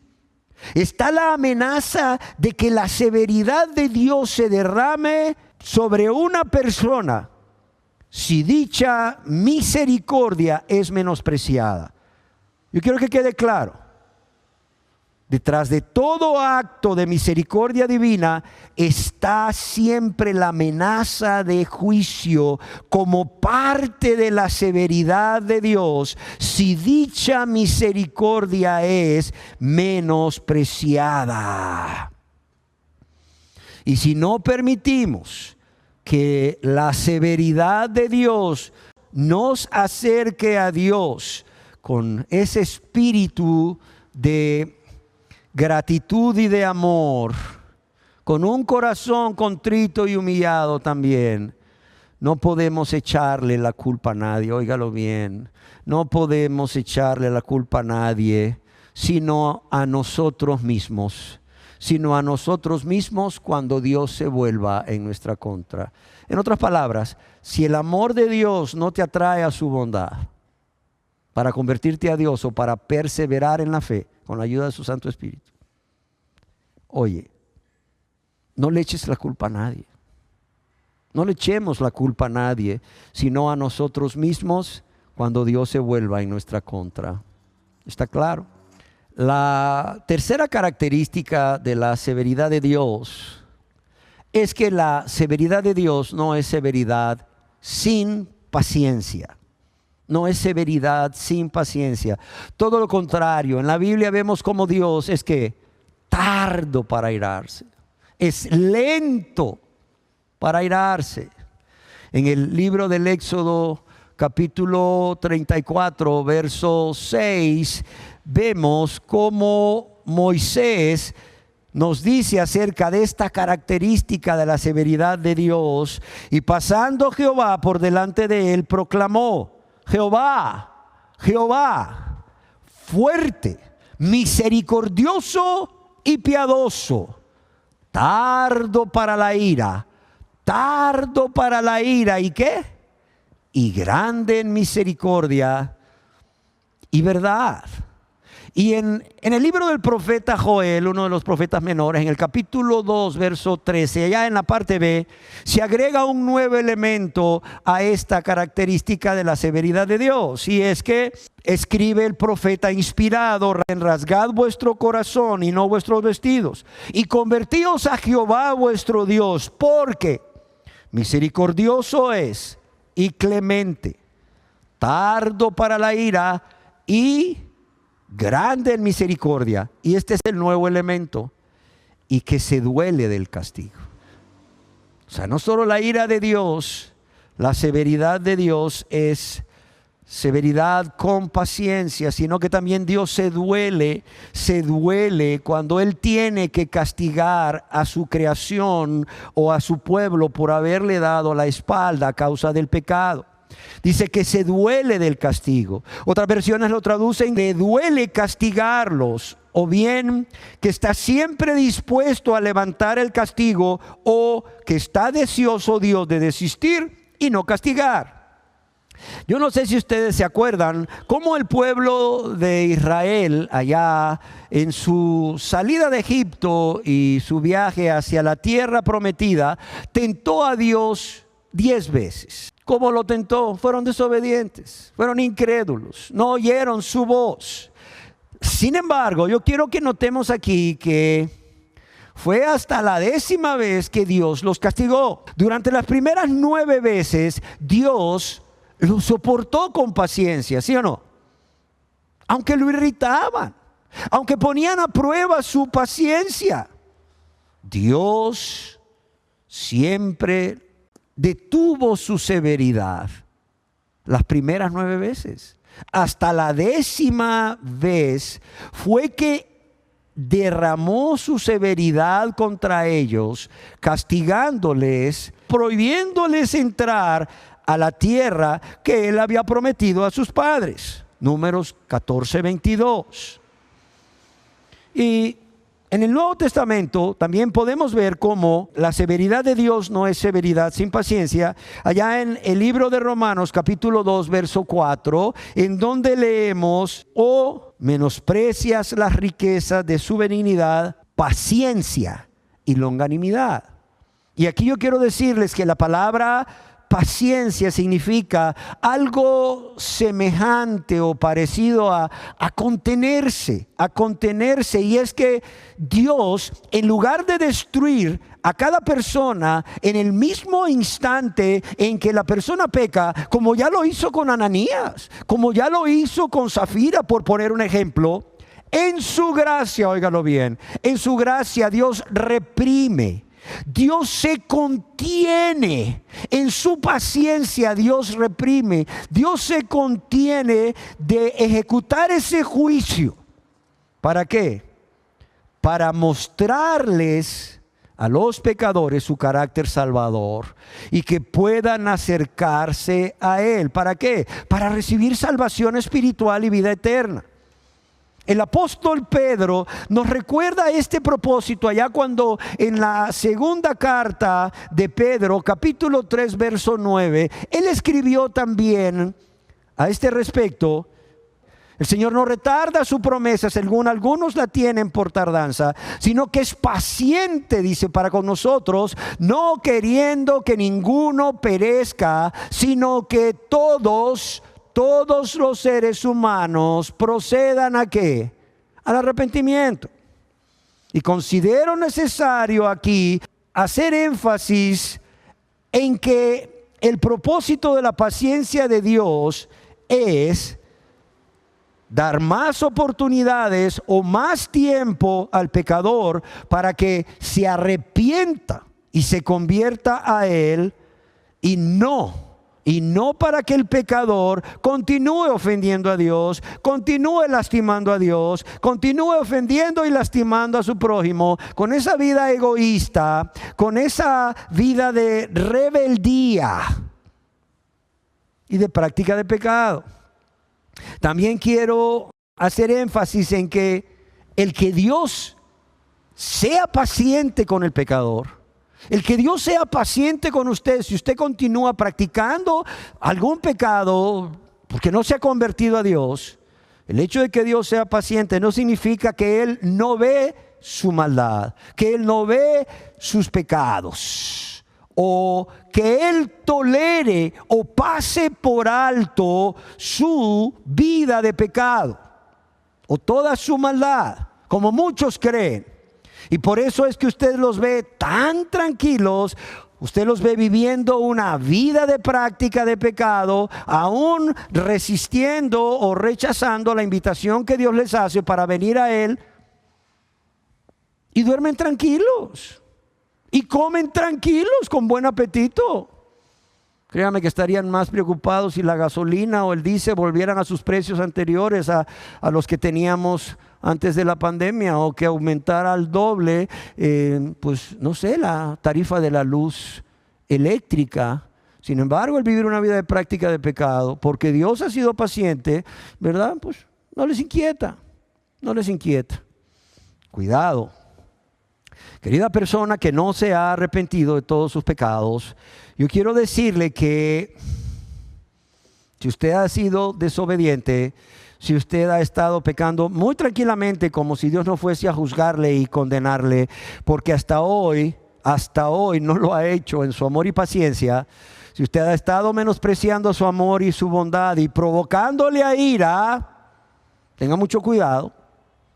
Está la amenaza de que la severidad de Dios se derrame sobre una persona si dicha misericordia es menospreciada. Yo quiero que quede claro: detrás de todo acto de misericordia divina está siempre la amenaza de juicio como parte de la severidad de Dios si dicha misericordia es menospreciada. Y si no permitimos que la severidad de Dios nos acerque a Dios con ese espíritu de gratitud y de amor, con un corazón contrito y humillado también, no podemos echarle la culpa a nadie. Óigalo bien: no podemos echarle la culpa a nadie, sino a nosotros mismos. Cuando Dios se vuelva en nuestra contra. En otras palabras, si el amor de Dios no te atrae a su bondad para convertirte a Dios o para perseverar en la fe con la ayuda de su Santo Espíritu, oye, no le eches la culpa a nadie. No le echemos la culpa a nadie, sino a nosotros mismos cuando Dios se vuelva en nuestra contra. ¿Está claro? La tercera característica de la severidad de Dios es que la severidad de Dios no es severidad sin paciencia. No es severidad sin paciencia. Todo lo contrario, en la Biblia vemos como Dios es que tardo para airarse, es lento para airarse. En el libro del Éxodo capítulo 34, verso 6, vemos cómo Moisés nos dice acerca de esta característica de la severidad de Dios. Y pasando Jehová por delante de él, proclamó: Jehová, Jehová, fuerte, misericordioso y piadoso, tardo para la ira, ¿y qué? Y grande en misericordia y verdad. Y en el libro del profeta Joel, uno de los profetas menores, en el capítulo 2, verso 13, allá en la parte B, se agrega un nuevo elemento a esta característica de la severidad de Dios. Y es que escribe el profeta inspirado: rasgad vuestro corazón y no vuestros vestidos, y convertíos a Jehová vuestro Dios, porque misericordioso es y clemente, tardo para la ira y grande en misericordia. Y este es el nuevo elemento: y que se duele del castigo. O sea, no solo la ira de Dios, la severidad de Dios es severidad con paciencia, sino que también Dios se duele cuando Él tiene que castigar a su creación o a su pueblo por haberle dado la espalda a causa del pecado. Dice que se duele del castigo. Otras versiones lo traducen: le duele castigarlos o bien que está siempre dispuesto a levantar el castigo, o que está deseoso Dios de desistir y no castigar. Yo no sé si ustedes se acuerdan cómo el pueblo de Israel allá en su salida de Egipto y su viaje hacia la tierra prometida tentó a Dios 10 veces. ¿Cómo lo tentó? Fueron desobedientes, fueron incrédulos, no oyeron su voz. Sin embargo, yo quiero que notemos aquí que fue hasta la 10ª vez que Dios los castigó. Durante las primeras 9 veces, Dios lo soportó con paciencia, ¿sí o no? Aunque lo irritaban, aunque ponían a prueba su paciencia, Dios siempre detuvo su severidad las primeras 9 veces. Hasta la 10ª vez fue que derramó su severidad contra ellos, castigándoles, prohibiéndoles entrar a la tierra que Él había prometido a sus padres. Números 14:22. Y en el Nuevo Testamento también podemos ver cómo la severidad de Dios no es severidad sin paciencia. Allá en el libro de Romanos capítulo 2 verso 4, en donde leemos: o menosprecias las riquezas de su benignidad, paciencia y longanimidad. Y aquí yo quiero decirles que la palabra paciencia significa algo semejante o parecido a contenerse, y es que Dios, en lugar de destruir a cada persona en el mismo instante en que la persona peca, como ya lo hizo con Ananías, como ya lo hizo con Zafira, por poner un ejemplo, en su gracia, óigalo bien, en su gracia Dios reprime. Dios se contiene, en su paciencia Dios reprime, Dios se contiene de ejecutar ese juicio. ¿Para qué? Para mostrarles a los pecadores su carácter salvador y que puedan acercarse a Él. ¿Para qué? Para recibir salvación espiritual y vida eterna. El apóstol Pedro nos recuerda este propósito allá cuando en la segunda carta de Pedro, capítulo 3, verso 9, él escribió también a este respecto: el Señor no retarda su promesa, según algunos la tienen por tardanza, sino que es paciente, dice, para con nosotros, no queriendo que ninguno perezca, sino que todos los seres humanos procedan ¿a qué? Al arrepentimiento. Y considero necesario aquí hacer énfasis en que el propósito de la paciencia de Dios es dar más oportunidades o más tiempo al pecador para que se arrepienta y se convierta a Él, y no para que el pecador continúe ofendiendo a Dios, continúe lastimando a Dios, continúe ofendiendo y lastimando a su prójimo con esa vida egoísta, con esa vida de rebeldía y de práctica de pecado. También quiero hacer énfasis en que el que Dios sea paciente con el pecador, el que Dios sea paciente con usted, si usted continúa practicando algún pecado porque no se ha convertido a Dios, el hecho de que Dios sea paciente no significa que Él no ve su maldad, que Él no ve sus pecados, o que Él tolere o pase por alto su vida de pecado o toda su maldad, como muchos creen. Y por eso es que usted los ve tan tranquilos, usted los ve viviendo una vida de práctica de pecado, aún resistiendo o rechazando la invitación que Dios les hace para venir a Él, y duermen tranquilos y comen tranquilos con buen apetito. Créame que estarían más preocupados si la gasolina o el diésel volvieran a sus precios anteriores a los que teníamos antes de la pandemia, o que aumentara al doble, pues no sé, la tarifa de la luz eléctrica. Sin embargo, el vivir una vida de práctica de pecado, porque Dios ha sido paciente, ¿verdad? Pues no les inquieta, no les inquieta. Cuidado. Querida persona que no se ha arrepentido de todos sus pecados, yo quiero decirle que si usted ha sido desobediente, si usted ha estado pecando muy tranquilamente como si Dios no fuese a juzgarle y condenarle, porque hasta hoy no lo ha hecho en su amor y paciencia, si usted ha estado menospreciando su amor y su bondad y provocándole a ira, tenga mucho cuidado.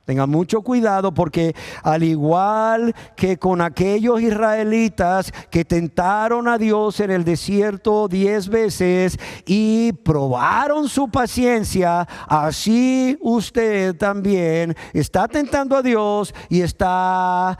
Tenga mucho cuidado, porque al igual que con aquellos israelitas que tentaron a Dios en el desierto 10 veces y probaron su paciencia, así usted también está tentando a Dios y está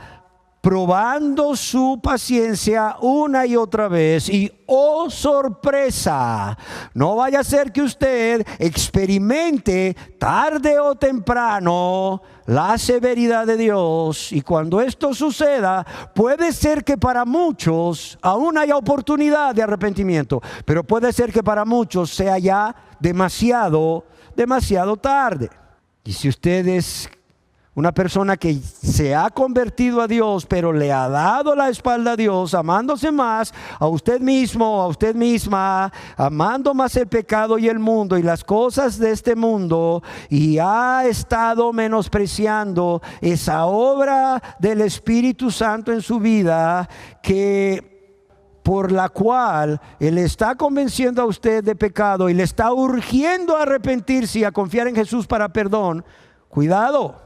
probando su paciencia una y otra vez. Y oh sorpresa, no vaya a ser que usted experimente tarde o temprano la severidad de Dios. Y cuando esto suceda, puede ser que para muchos aún haya oportunidad de arrepentimiento, pero puede ser que para muchos sea ya demasiado tarde. Y si usted es una persona que se ha convertido a Dios, pero le ha dado la espalda a Dios, amándose más a usted mismo, a usted misma, amando más el pecado y el mundo y las cosas de este mundo, y ha estado menospreciando esa obra del Espíritu Santo en su vida, por la cual Él está convenciendo a usted de pecado y le está urgiendo a arrepentirse y a confiar en Jesús para perdón. Cuidado.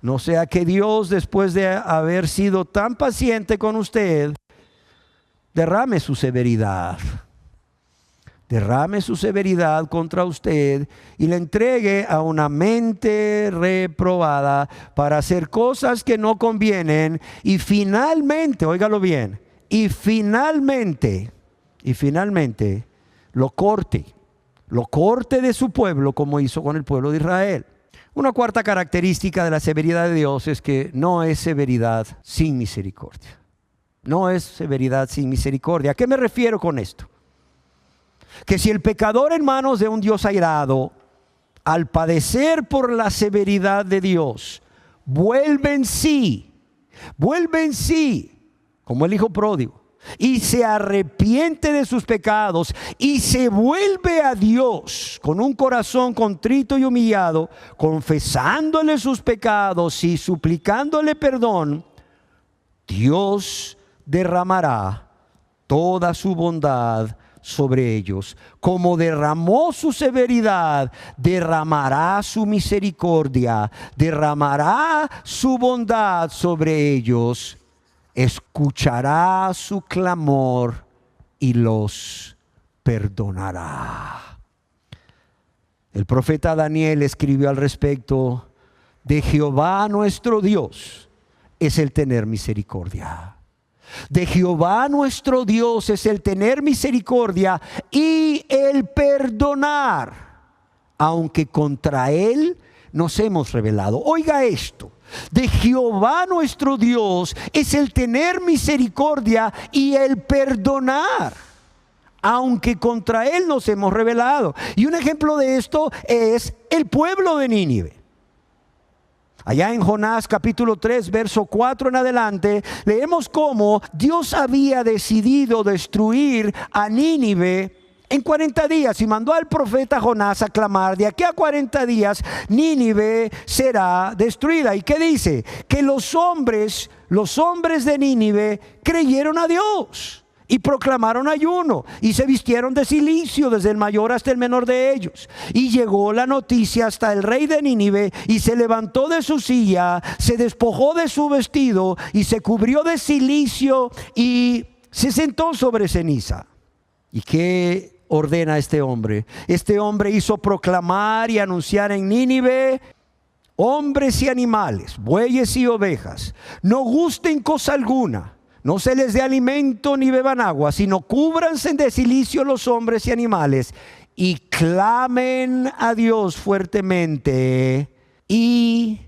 No sea que Dios, después de haber sido tan paciente con usted, derrame su severidad contra usted y le entregue a una mente reprobada para hacer cosas que no convienen, y finalmente, óigalo bien, y finalmente lo corte de su pueblo, como hizo con el pueblo de Israel. Una cuarta característica de la severidad de Dios es que no es severidad sin misericordia. No es severidad sin misericordia. ¿A qué me refiero con esto? Que si el pecador en manos de un Dios airado, al padecer por la severidad de Dios, vuelve en sí, como el hijo pródigo, y se arrepiente de sus pecados y se vuelve a Dios con un corazón contrito y humillado, confesándole sus pecados y suplicándole perdón, Dios derramará toda su bondad sobre ellos. Como derramó su severidad, derramará su misericordia, derramará su bondad sobre ellos. Escuchará su clamor y los perdonará. El profeta Daniel escribió al respecto: de Jehová nuestro Dios es el tener misericordia. De Jehová nuestro Dios es el tener misericordia y el perdonar, aunque contra Él nos hemos rebelado. Oiga esto: de Jehová nuestro Dios es el tener misericordia y el perdonar, aunque contra Él nos hemos rebelado. Y un ejemplo de esto es el pueblo de Nínive. Allá en Jonás capítulo 3, verso 4 en adelante, leemos cómo Dios había decidido destruir a Nínive en 40 días y mandó al profeta Jonás a clamar: de aquí a 40 días Nínive será destruida. ¿Y qué dice? Que los hombres de Nínive creyeron a Dios y proclamaron ayuno y se vistieron de cilicio, desde el mayor hasta el menor de ellos. Y llegó la noticia hasta el rey de Nínive, y se levantó de su silla, se despojó de su vestido y se cubrió de cilicio y se sentó sobre ceniza. ¿Y qué ordena este hombre? Este hombre hizo proclamar y anunciar en Nínive: hombres y animales, bueyes y ovejas, no gusten cosa alguna, no se les dé alimento ni beban agua, sino cúbranse de cilicio los hombres y animales, y clamen a Dios fuertemente, y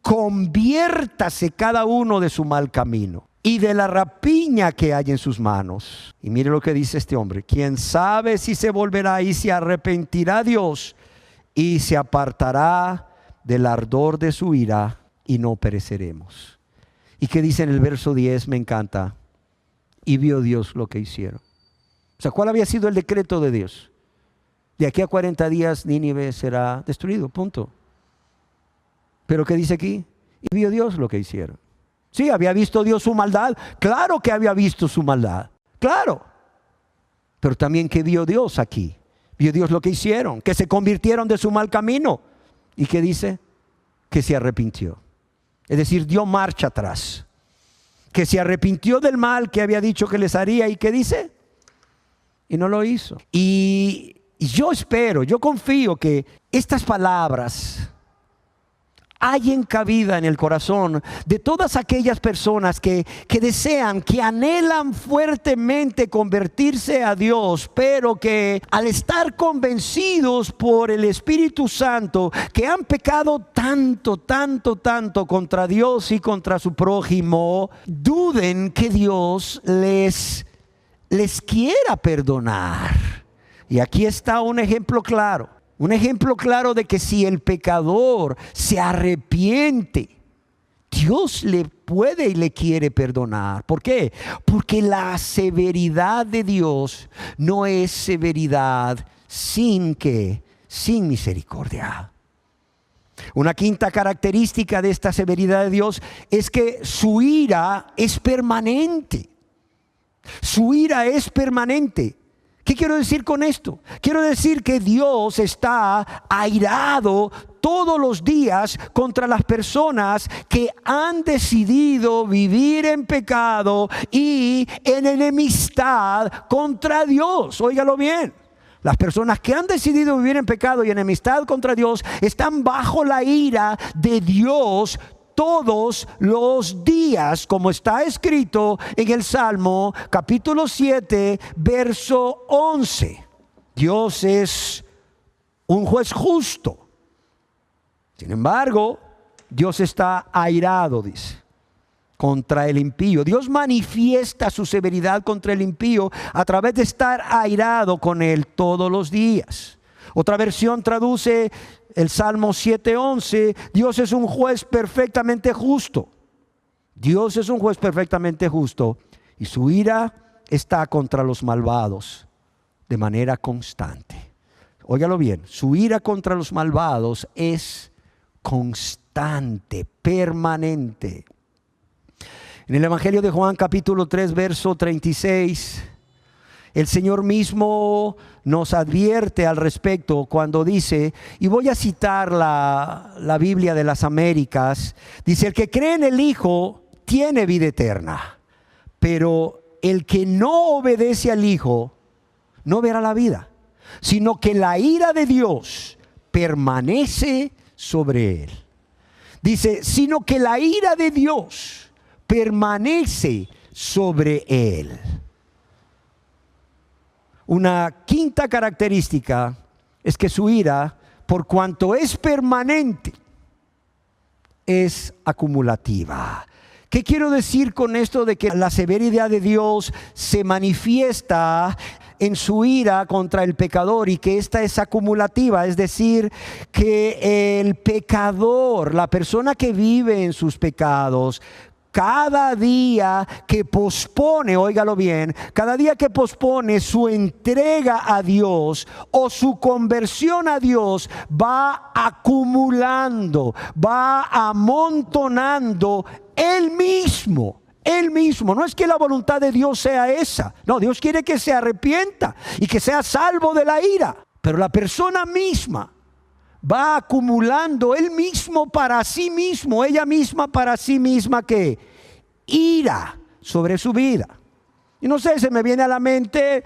conviértase cada uno de su mal camino y de la rapiña que hay en sus manos. Y mire lo que dice este hombre: quién sabe si se volverá y se arrepentirá Dios y se apartará del ardor de su ira y no pereceremos. ¿Y qué dice en el verso 10? Me encanta. Y vio Dios lo que hicieron. O sea, ¿cuál había sido el decreto de Dios? De aquí a 40 días Nínive será destruido, punto. ¿Pero qué dice aquí? Y vio Dios lo que hicieron. Sí, ¿había visto Dios su maldad? Claro que había visto su maldad, claro. Pero también que vio Dios aquí. Vio Dios lo que hicieron, que se convirtieron de su mal camino. ¿Y qué dice? Que se arrepintió. Es decir, dio marcha atrás. Que se arrepintió del mal que había dicho que les haría. ¿Y qué dice? Y no lo hizo. Y yo espero, yo confío que estas palabras hallen cabida en el corazón de todas aquellas personas que desean, que anhelan fuertemente convertirse a Dios, pero que al estar convencidos por el Espíritu Santo que han pecado tanto contra Dios y contra su prójimo, duden que Dios les quiera perdonar. Y aquí está un ejemplo claro. Un ejemplo claro de que si el pecador se arrepiente, Dios le puede y le quiere perdonar. ¿Por qué? Porque la severidad de Dios no es severidad sin misericordia. Una quinta característica de esta severidad de Dios es que su ira es permanente. Su ira es permanente. ¿Qué quiero decir con esto? Quiero decir que Dios está airado todos los días contra las personas que han decidido vivir en pecado y en enemistad contra Dios. Óigalo bien. Las personas que han decidido vivir en pecado y enemistad contra Dios están bajo la ira de Dios todos los días, como está escrito en el Salmo capítulo 7 verso 11. Dios es un juez justo. Sin embargo, Dios está airado, dice, contra el impío. Dios manifiesta su severidad contra el impío a través de estar airado con él todos los días. Otra versión traduce el Salmo 7:11, Dios es un juez perfectamente justo. Dios es un juez perfectamente justo y su ira está contra los malvados de manera constante. Óigalo bien, su ira contra los malvados es constante, permanente. En el Evangelio de Juan capítulo 3 verso 36, el Señor mismo nos advierte al respecto cuando dice, y voy a citar la Biblia de las Américas, dice, el que cree en el Hijo tiene vida eterna, pero el que no obedece al Hijo no verá la vida, sino que la ira de Dios permanece sobre él. Dice, sino que la ira de Dios permanece sobre él. Una quinta característica es que su ira, por cuanto es permanente, es acumulativa. ¿Qué quiero decir con esto de que la severidad de Dios se manifiesta en su ira contra el pecador y que esta es acumulativa? Es decir, que el pecador, la persona que vive en sus pecados, cada día que pospone, óigalo bien, cada día que pospone su entrega a Dios o su conversión a Dios, va acumulando, va amontonando él mismo. No es que la voluntad de Dios sea esa. No, Dios quiere que se arrepienta y que sea salvo de la ira. Pero la persona misma va acumulando él mismo para sí mismo, ella misma para sí misma, que ira sobre su vida. Y no sé, se me viene a la mente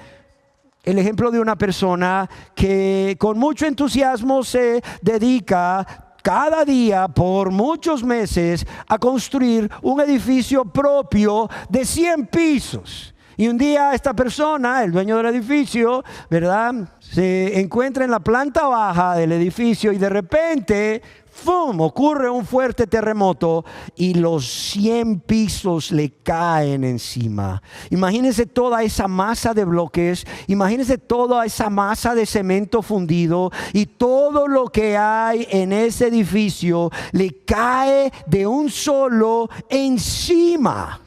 el ejemplo de una persona que con mucho entusiasmo se dedica cada día por muchos meses a construir un edificio propio de 100 pisos. Y un día esta persona, el dueño del edificio, ¿verdad?, se encuentra en la planta baja del edificio y de repente ¡fum!, ocurre un fuerte terremoto y los 100 pisos le caen encima. Imagínense toda esa masa de bloques, imagínense toda esa masa de cemento fundido y todo lo que hay en ese edificio le cae de un solo encima.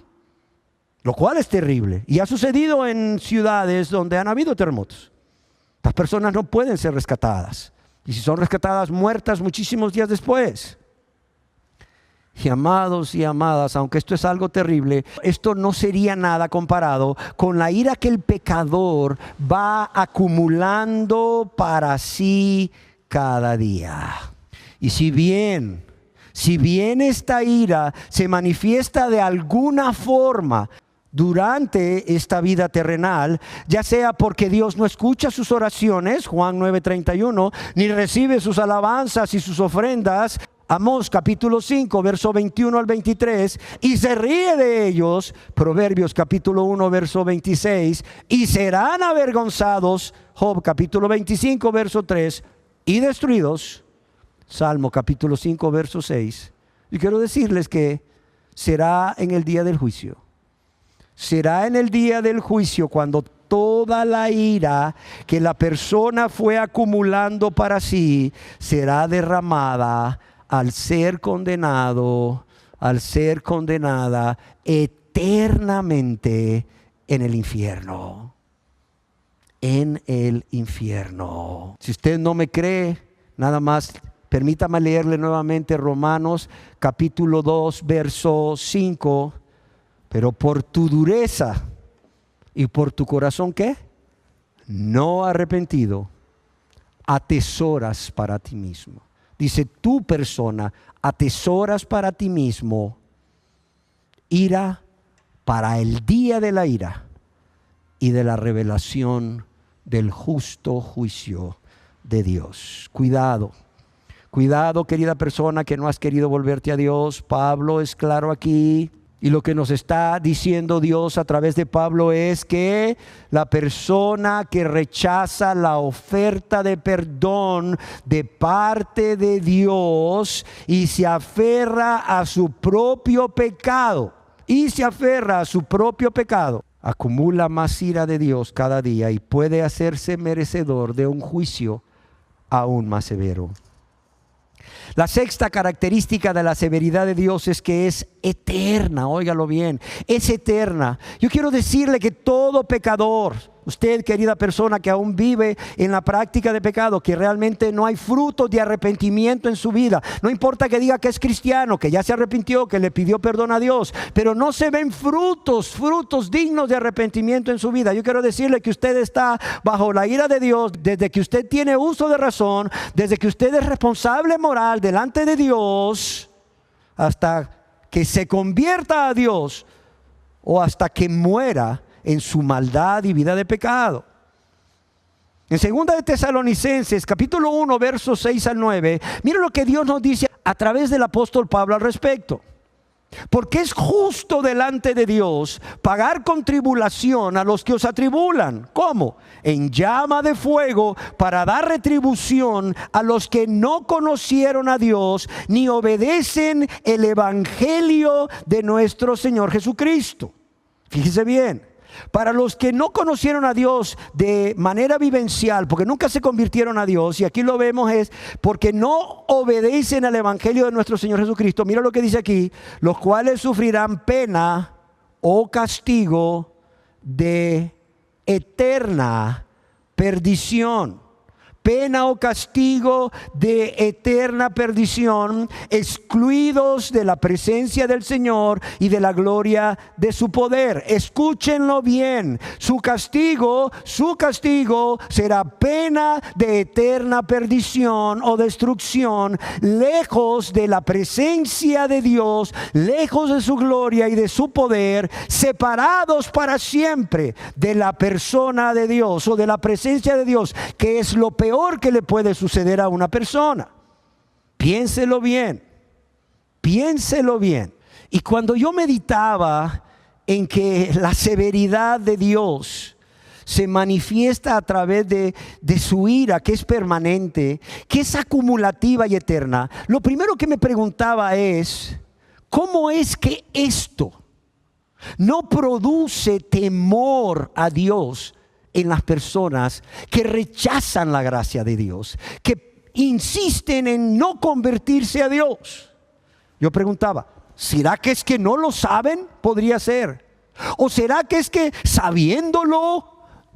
Lo cual es terrible y ha sucedido en ciudades donde han habido terremotos. Las personas no pueden ser rescatadas. Y si son rescatadas, muertas muchísimos días después. Y amados y amadas, aunque esto es algo terrible, esto no sería nada comparado con la ira que el pecador va acumulando para sí cada día. Y si bien esta ira se manifiesta de alguna forma durante esta vida terrenal, ya sea porque Dios no escucha sus oraciones, Juan 9:31, ni recibe sus alabanzas y sus ofrendas, Amós capítulo 5, verso 21 al 23, y se ríe de ellos, Proverbios capítulo 1, verso 26, y serán avergonzados, Job capítulo 25, verso 3, y destruidos, Salmo capítulo 5, verso 6. Y quiero decirles que será en el día del juicio. Será en el día del juicio cuando toda la ira que la persona fue acumulando para sí será derramada al ser condenado, al ser condenada eternamente en el infierno. En el infierno. Si usted no me cree, nada más permítame leerle nuevamente Romanos capítulo 2, verso 5. Pero por tu dureza y por tu corazón, ¿qué? No arrepentido, atesoras para ti mismo. Dice, tu persona atesoras para ti mismo ira para el día de la ira y de la revelación del justo juicio de Dios. Cuidado, cuidado, querida persona que no has querido volverte a Dios. Pablo es claro aquí. Y lo que nos está diciendo Dios a través de Pablo es que la persona que rechaza la oferta de perdón de parte de Dios y se aferra a su propio pecado, acumula más ira de Dios cada día y puede hacerse merecedor de un juicio aún más severo. La sexta característica de la severidad de Dios es que es eterna. Óigalo bien, es eterna. Yo quiero decirle que todo pecador, usted, querida persona que aún vive en la práctica de pecado, que realmente no hay frutos de arrepentimiento en su vida, no importa que diga que es cristiano, que ya se arrepintió, que le pidió perdón a Dios, pero no se ven frutos dignos de arrepentimiento en su vida. Yo quiero decirle que usted está bajo la ira de Dios desde que usted tiene uso de razón, desde que usted es responsable moral delante de Dios, hasta que se convierta a Dios o hasta que muera en su maldad y vida de pecado. En 2 de Tesalonicenses capítulo 1 versos 6 al 9, mira lo que Dios nos dice a través del apóstol Pablo al respecto. Porque es justo delante de Dios pagar con tribulación a los que os atribulan. ¿Cómo? En llama de fuego, para dar retribución a los que no conocieron a Dios ni obedecen el evangelio de nuestro Señor Jesucristo. Fíjese bien. Para los que no conocieron a Dios de manera vivencial, porque nunca se convirtieron a Dios, y aquí lo vemos es porque no obedecen al evangelio de nuestro Señor Jesucristo. Mira lo que dice aquí: los cuales sufrirán pena o castigo de eterna perdición. Pena o castigo de eterna perdición, excluidos de la presencia del Señor y de la gloria de su poder. Escúchenlo bien, su castigo será pena de eterna perdición o destrucción, lejos de la presencia de Dios, lejos de su gloria y de su poder, separados para siempre de la persona de Dios o de la presencia de Dios, que es lo peor que le puede suceder a una persona. Piénselo bien. Y cuando yo meditaba en que la severidad de Dios se manifiesta a través de su ira, que es permanente, que es acumulativa y eterna. Lo primero que me preguntaba es, ¿cómo es que esto no produce temor a Dios en las personas que rechazan la gracia de Dios, que insisten en no convertirse a Dios? Yo preguntaba, ¿será que es que no lo saben? Podría ser. ¿O será que es que sabiéndolo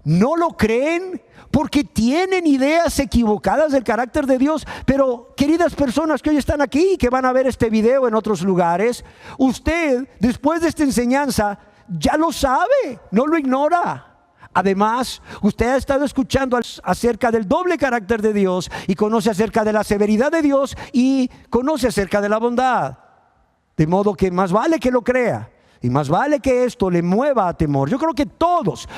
no lo creen porque tienen ideas equivocadas del carácter de Dios? Pero queridas personas que hoy están aquí y que van a ver este video en otros lugares, usted después de esta enseñanza ya lo sabe, no lo ignora. Además, usted ha estado escuchando acerca del doble carácter de Dios y conoce acerca de la severidad de Dios y conoce acerca de la bondad. De modo que más vale que lo crea y más vale que esto le mueva a temor. Yo creo que todos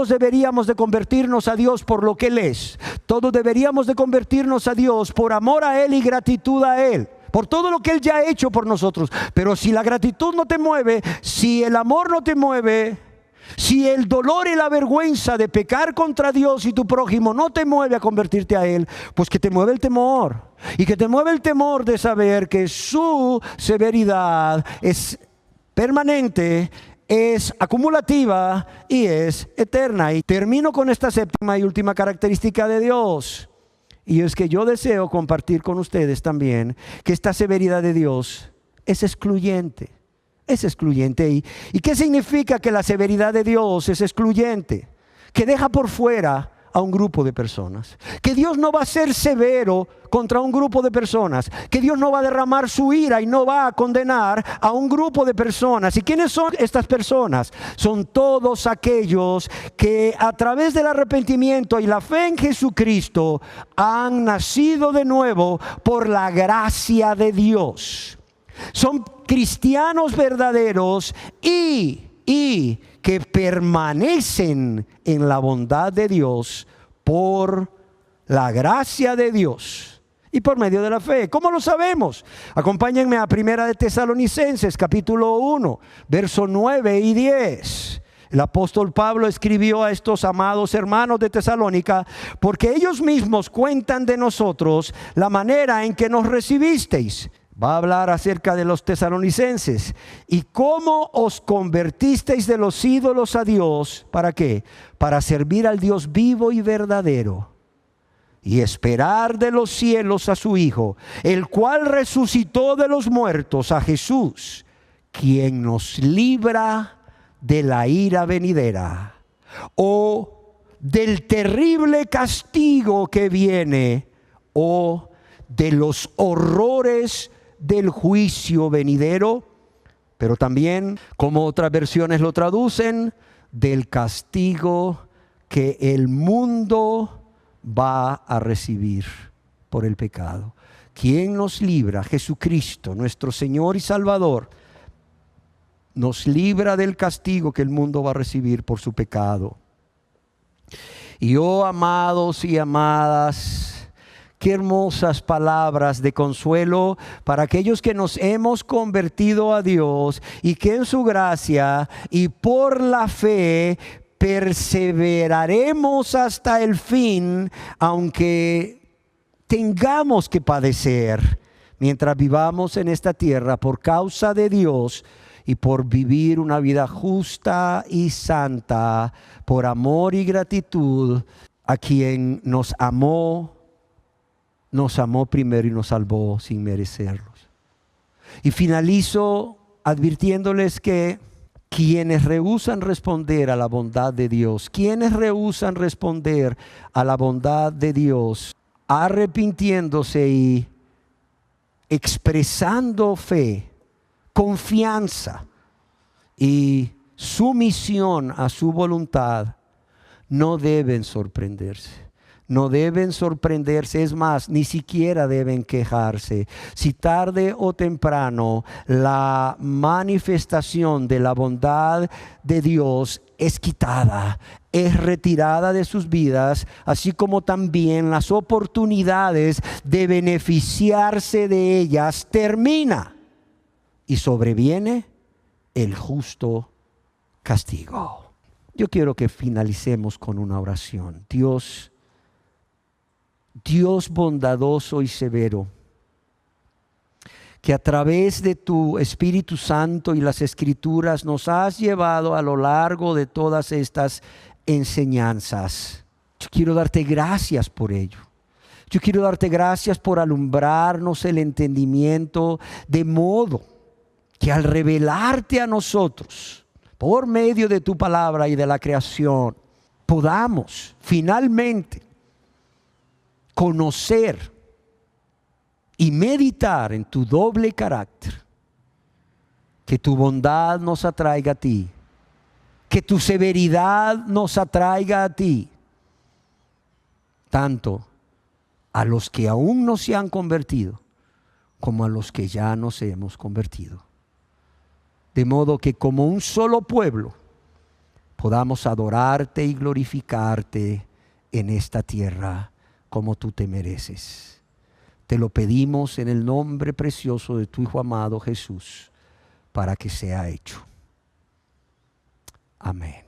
deberíamos de convertirnos a Dios por lo que Él es. Todos deberíamos de convertirnos a Dios por amor a Él y gratitud a Él, por todo lo que Él ya ha hecho por nosotros. Pero si la gratitud no te mueve, si el amor no te mueve, si el dolor y la vergüenza de pecar contra Dios y tu prójimo no te mueve a convertirte a Él, pues que te mueve el temor. Y que te mueve el temor de saber que su severidad es permanente, es acumulativa y es eterna. Y termino con esta séptima y última característica de Dios. Y es que yo deseo compartir con ustedes también que esta severidad de Dios es excluyente. Es excluyente. ¿Y qué significa que la severidad de Dios es excluyente? Que deja por fuera a un grupo de personas. Que Dios no va a ser severo contra un grupo de personas. Que Dios no va a derramar su ira y no va a condenar a un grupo de personas. ¿Y quiénes son estas personas? Son todos aquellos que a través del arrepentimiento y la fe en Jesucristo han nacido de nuevo por la gracia de Dios. Son cristianos verdaderos y que permanecen en la bondad de Dios por la gracia de Dios y por medio de la fe. ¿Cómo lo sabemos? Acompáñenme a Primera de Tesalonicenses, capítulo 1, versos 9 y 10. El apóstol Pablo escribió a estos amados hermanos de Tesalónica, porque ellos mismos cuentan de nosotros la manera en que nos recibisteis. Va a hablar acerca de los tesalonicenses y cómo os convertisteis de los ídolos a Dios. ¿Para qué? Para servir al Dios vivo y verdadero y esperar de los cielos a su Hijo, el cual resucitó de los muertos, a Jesús, quien nos libra de la ira venidera o del terrible castigo que viene o de los horrores del juicio venidero, pero también, como otras versiones lo traducen, del castigo que el mundo va a recibir por el pecado. ¿Quién nos libra? Jesucristo, nuestro Señor y Salvador, nos libra del castigo que el mundo va a recibir por su pecado. Y oh, amados y amadas, qué hermosas palabras de consuelo para aquellos que nos hemos convertido a Dios y que en su gracia y por la fe perseveraremos hasta el fin, aunque tengamos que padecer mientras vivamos en esta tierra por causa de Dios y por vivir una vida justa y santa, por amor y gratitud a quien nos amó primero y nos salvó sin merecerlos. Y finalizo advirtiéndoles que quienes rehúsan responder a la bondad de Dios, quienes rehúsan responder a la bondad de Dios, arrepintiéndose y expresando fe, confianza y sumisión a su voluntad, no deben sorprenderse. No deben sorprenderse, es más, ni siquiera deben quejarse. Si tarde o temprano la manifestación de la bondad de Dios es quitada, es retirada de sus vidas, así como también las oportunidades de beneficiarse de ellas termina y sobreviene el justo castigo. Yo quiero que finalicemos con una oración. Dios bondadoso y severo, que a través de tu Espíritu Santo y las Escrituras nos has llevado a lo largo de todas estas enseñanzas. Yo quiero darte gracias por ello. Yo quiero darte gracias por alumbrarnos el entendimiento, de modo que al revelarte a nosotros, por medio de tu palabra y de la creación, podamos finalmente conocer y meditar en tu doble carácter. Que tu bondad nos atraiga a ti, que tu severidad nos atraiga a ti, tanto a los que aún no se han convertido como a los que ya nos hemos convertido. De modo que como un solo pueblo podamos adorarte y glorificarte en esta tierra como tú te mereces. Te lo pedimos en el nombre precioso de tu Hijo amado Jesús, para que sea hecho. Amén.